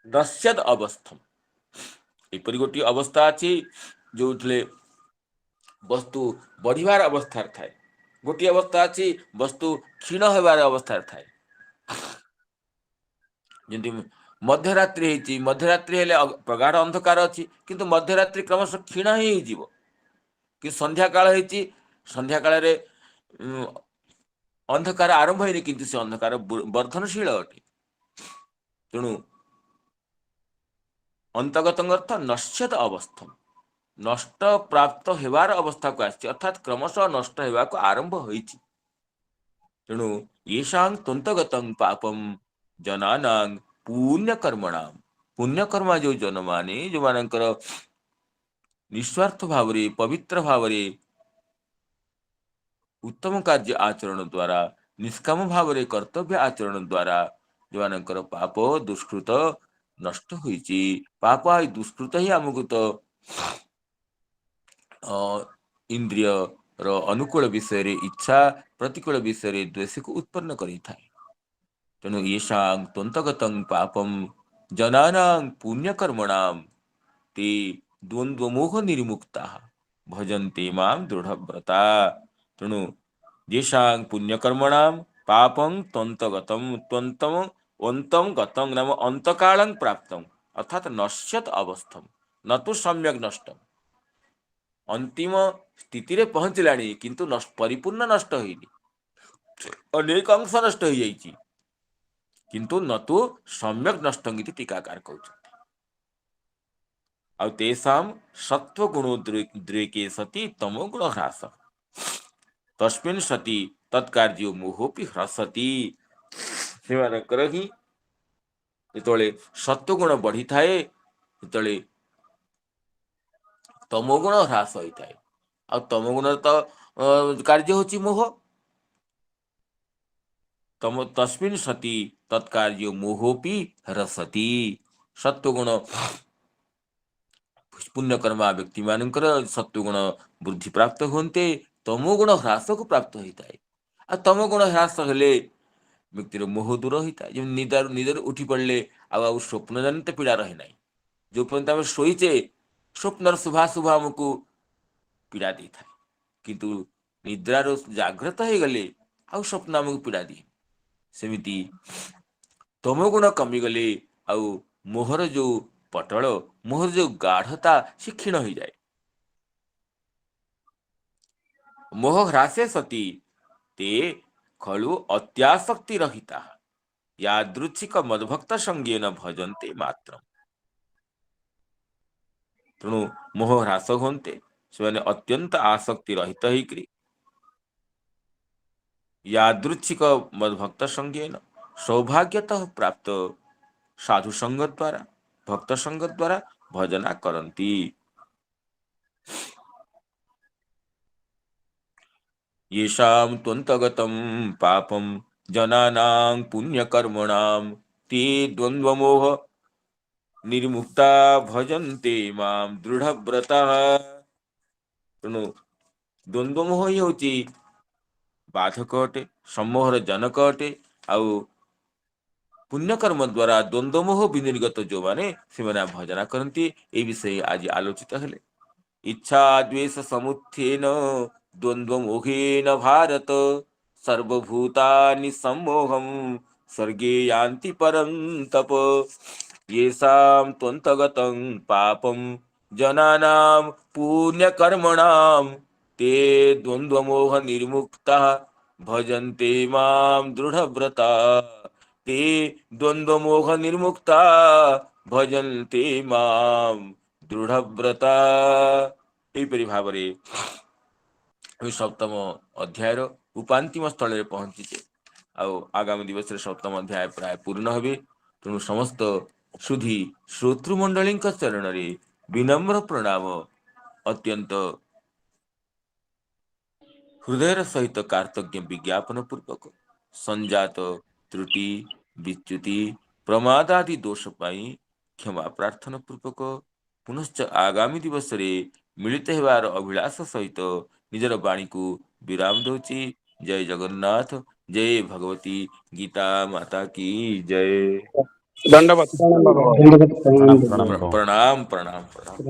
नश्यद अवस्थम, एपरि गोटी अवस्था अछि जो वस्तु बढ़िबार अवस्था थाए, गोटी अवस्था अछि वस्तु क्षीण होबार अवस्था थाए। जंती ମଧ୍ୟରାତ୍ରି ହେଇଛି, ମଧ୍ୟରାତ୍ରି ହେଲେ ପ୍ରଗାଢ଼ ଅନ୍ଧକାର ଅଛି, କିନ୍ତୁ ମଧ୍ୟରାତ୍ରି କ୍ରମଶଃ କ୍ଷୀଣ ହେଇଯିବ। କି ସନ୍ଧ୍ୟା କାଳ ହେଇଛି, ସନ୍ଧ୍ୟା କାଳରେ ଅନ୍ଧକାର ଆରମ୍ଭ ହେଇନି, କିନ୍ତୁ ସେ ଅନ୍ଧକାର ବର୍ଦ୍ଧନଶୀଳ ଅଟେ। ତେଣୁ ଅନ୍ତର୍ଗତଙ୍କ ଅର୍ଥ ନଶ୍ୟତ ଅବସ୍ଥା, ନଷ୍ଟ ପ୍ରାପ୍ତ ହେବାର ଅବସ୍ଥାକୁ ଆସିଛି, ଅର୍ଥାତ୍ କ୍ରମଶଃ ନଷ୍ଟ ହେବାକୁ ଆରମ୍ଭ ହୋଇଛି। ତେଣୁ ୟେଷାଂ ତନ୍ତଗତଂ ପାପಂ ଜନାନାଂ ପୁଣ୍ୟକର୍ମଣାଂ, ପୁଣ୍ୟକର୍ମା ଯେଉଁ ଜନମାନେ, ଯେଉଁମାନଙ୍କର ନିଃସ୍ୱାର୍ଥ ଭାବରେ ପବିତ୍ର ଭାବରେ ଉତ୍ତମ କାର୍ଯ୍ୟ ଆଚରଣ ଦ୍ୱାରା, ନିଷ୍କାମ ଭାବରେ କର୍ତ୍ତବ୍ୟ ଆଚରଣ ଦ୍ୱାରା ଯେଉଁମାନଙ୍କର ପାପ ଦୁଷ୍କୃତ ନଷ୍ଟ ହୋଇଛି, ପାପ ଆଉ ଦୁଷ୍କୃତ ହିଁ ଆମକୁ ତ ଇନ୍ଦ୍ରିୟର ଅନୁକୂଳ ବିଷୟରେ ଇଚ୍ଛା, ପ୍ରତିକୂଳ ବିଷୟରେ ଦ୍ୱେଷକୁ ଉତ୍ପନ୍ନ କରିଥାଏ। ତେଣୁ ୟେଷାଂ ତ୍ୱନ୍ତଗତଂ ପାପಂ ଜନାନାଂ ପୁଣ୍ୟକର୍ମଣାଂ ते ଦ୍ୱନ୍ଦ୍ୱମୋହ ନିର୍ମୁକ୍ତା ଭଜନ୍ତେ ମାଂ ଦୃଢ଼ବ୍ରତା। ତେଣୁ येषां ପୁଣ୍ୟକର୍ମଣାଂ ପାପଂ ତ୍ୱନ୍ତଗତଂ, ତ୍ୱନ୍ତଂ ଅନ୍ତଂ ଗତଂ ନାମ ଅନ୍ତକାଳଂ ପ୍ରାପ୍ତଂ, ଅର୍ଥାତ୍ ନଶ୍ୟତ ଅବସ୍ଥମ୍ ନ ତୁ ସମ୍ୟକ୍ ନଷ୍ଟମ୍, ଅନ୍ତିମ ସ୍ଥିତିରେ ପହଞ୍ଚିଲାଣି କିନ୍ତୁ ପରିପୂର୍ଣ୍ଣ ନଷ୍ଟ ହେଇନି, ଅନେକ ଅଂଶ ନଷ୍ଟ ହେଇଯାଇଛି, କିନ୍ତୁ ନ ତୁ ସମ୍ୟକ୍ ନଷ୍ଟଂ ଇତି ଟୀକାକାର କହୁଛନ୍ତି। ଆଉ ତେଷାଂ ସତ୍ୱଗୁଣୋଦ୍ରେକେ ସତି ତମୋଗୁଣ ହ୍ରାସ, ତସ୍ମିନ୍ ସତି ତତ୍କାର୍ଯ୍ୟ ମୋହୋପି ହ୍ରସତି। ସେମାନଙ୍କର ହିଁ ଯେତେବେଳେ ସତ୍ୱଗୁଣ ବଢିଥାଏ, ସେତେବେଳେ ତମୋଗୁଣ ହ୍ରାସ ହୋଇଥାଏ। ଆଉ ତମୋଗୁଣର ତ କାର୍ଯ୍ୟ ହେଉଛି ମୋହ। ତସ୍ମିନ୍ ସତି ତତ୍କାର୍ଯ୍ୟ ମୋହୋପି ହ୍ରସତି। ସତ୍ୱଗୁଣ ପୁଣ୍ୟକର୍ମା ବ୍ୟକ୍ତିମାନଙ୍କର ସତ୍ୱଗୁଣ ବୃଦ୍ଧି ପ୍ରାପ୍ତ ହୁଅନ୍ତେ, ତମୋଗୁଣ ହ୍ରାସକୁ ପ୍ରାପ୍ତ ହୋଇଥାଏ। ଆଉ ତମୋଗୁଣ ହ୍ରାସ ହେଲେ ବ୍ୟକ୍ତିର ମୋହ ଦୂର ହୋଇଥାଏ। ଯେମିତି ନିଦରୁ ଉଠି ପଡ଼ିଲେ ଆଉ ସ୍ୱପ୍ନ ଜନିତ ପୀଡ଼ା ରହେ ନାହିଁ। ଯେଉଁ ପର୍ଯ୍ୟନ୍ତ ଆମେ ଶୋଇଛେ ସ୍ୱପ୍ନର ଶୁଭାଶୁଭ ଆମକୁ ପୀଡ଼ା ଦେଇଥାଏ, କିନ୍ତୁ ନିଦ୍ରାରୁ ଜାଗ୍ରତ ହେଇଗଲେ ଆଉ ସ୍ୱପ୍ନ ଆମକୁ ପୀଡ଼ା ଦିଏ। ସେମିତି ତମୋଗୁଣ କମିଗଲେ ଆଉ ମୋହର ଯେଉଁ ପଟଳ, ମୋହର ଯେଉଁ ଗାଢ଼ତା, ସେ କ୍ଷୀଣ ହୋଇଯାଏ। ମୋହ ହ୍ରାସେ ସତି ते ଖଳୁ ଅତ୍ୟାସକ୍ତି ରହିତା यादृच्छिक ମଦଭକ୍ତ ସଙ୍ଗେନ ଭଜନ୍ତେ ମାତ୍ର। ତେଣୁ ମୋହ ହ୍ରାସ ହୁଅନ୍ତେ, ସେମାନେ ଅତ୍ୟନ୍ତ ଆସକ୍ତି ରହିତ ହେଇକରି यादृच्छिକ ମଦଭକ୍ତ ସଙ୍ଗେନ, ସୌଭାଗ୍ୟତଃ ପ୍ରାପ୍ତ ସାଧୁ ସଙ୍ଗ ଦ୍ୱାରା, ଭକ୍ତ ସଙ୍ଗ ଦ୍ୱାରା ଭଜନା କରନ୍ତି। येषां त्वन्तगतं पापं जनानां पुण्यकर्मणां ते द्वन्द्वमोह निर्मुक्ता ଭଜନ୍ତେ ମାଂ ଦୃଢ଼ବ୍ରତା। ତେଣୁ ଦ୍ୱନ୍ଦ୍ୱମୋହ ହିଁ ହେଉଛି ବାଧକ ଅଟେ, ସମ୍ମୋହର ଜନକ ଅଟେ। ଆଉ ପୁଣ୍ୟକର୍ମ ଦ୍ୱାରା ଦ୍ୱନ୍ଦ୍ୱମୋହ ବିନିର୍ଗତ ଯେଉଁମାନେ, ସେମାନେ ଭଜନା କରନ୍ତି। এই বিষয়ে ଆଜି ଆଲୋଚିତ ହେଲେ। ଇଚ୍ଛା ଦ୍ୱେଷ ସମୁତ୍ଥେନ ଦ୍ୱନ୍ଦ୍ୱମୋହେନ ଭାରତ ସର୍ବଭୂତାନି ସମ୍ମୋହଂ ସ୍ୱର୍ଗେ ୟାନ୍ତି ପରନ୍ତପ। येषां त्वन्तगतं पापं जनानां पुण्यकर्मणां ते द्वन्द्वमोह निर्मुक्ताः भजन्ते मां दृढव्रता। ते द्वन्द्वमोह निर्मुक्ता भजन्ते मां ଦୃଢ଼ବ୍ରତା। ଏହିପରି ଭାବରେ ଆମେ ସପ୍ତମ ଅଧ୍ୟାୟର ଉପାନ୍ତିମ ସ୍ଥଳରେ ପହଞ୍ଚିଛେ। ଆଉ ଆଗାମୀ ଦିବସରେ ସପ୍ତମ ଅଧ୍ୟାୟ ପ୍ରାୟ ପୂର୍ଣ୍ଣ ହେବେ। ତେଣୁ ସମସ୍ତ ସୁଧୀ ଶ୍ରୋତୃମଣ୍ଡଳୀଙ୍କ ଚରଣରେ ବିନମ୍ର ପ୍ରଣାମ, ଅତ୍ୟନ୍ତ ହୃଦୟର ସହିତ କାର୍ତ୍ତଜ୍ఞ ବିଜ୍ଞାପନ ପୂର୍ବକ ସଂଜାତ ତ୍ରୁଟି, ବିଚ୍ୟୁତି, ପ୍ରମାଦ ଆଦି ଦୋଷ ପାଇଁ କ୍ଷମା ପ୍ରାର୍ଥନା ପୂର୍ବକ ପୁନଶ୍ଚ ଆଗାମୀ ଦିବସରେ ମିଳିତ ହେବାର ଅଭିଳାଷ ସହିତ ନିଜର ବାଣୀକୁ ବିରାମ ଦେଉଛି। ଜୟ ଜଗନ୍ନାଥ, ଜୟ ଭଗବତୀ ଗୀତା ମାତା କି ଜୟ। ଦଣ୍ଡବତ। ପ୍ରଣାମ ବାବା। ପ୍ରଣାମ ପ୍ରଣାମ ପ୍ରଭୁ। ପ୍ରଣାମ ପ୍ରଣାମ ପ୍ରଣାମ।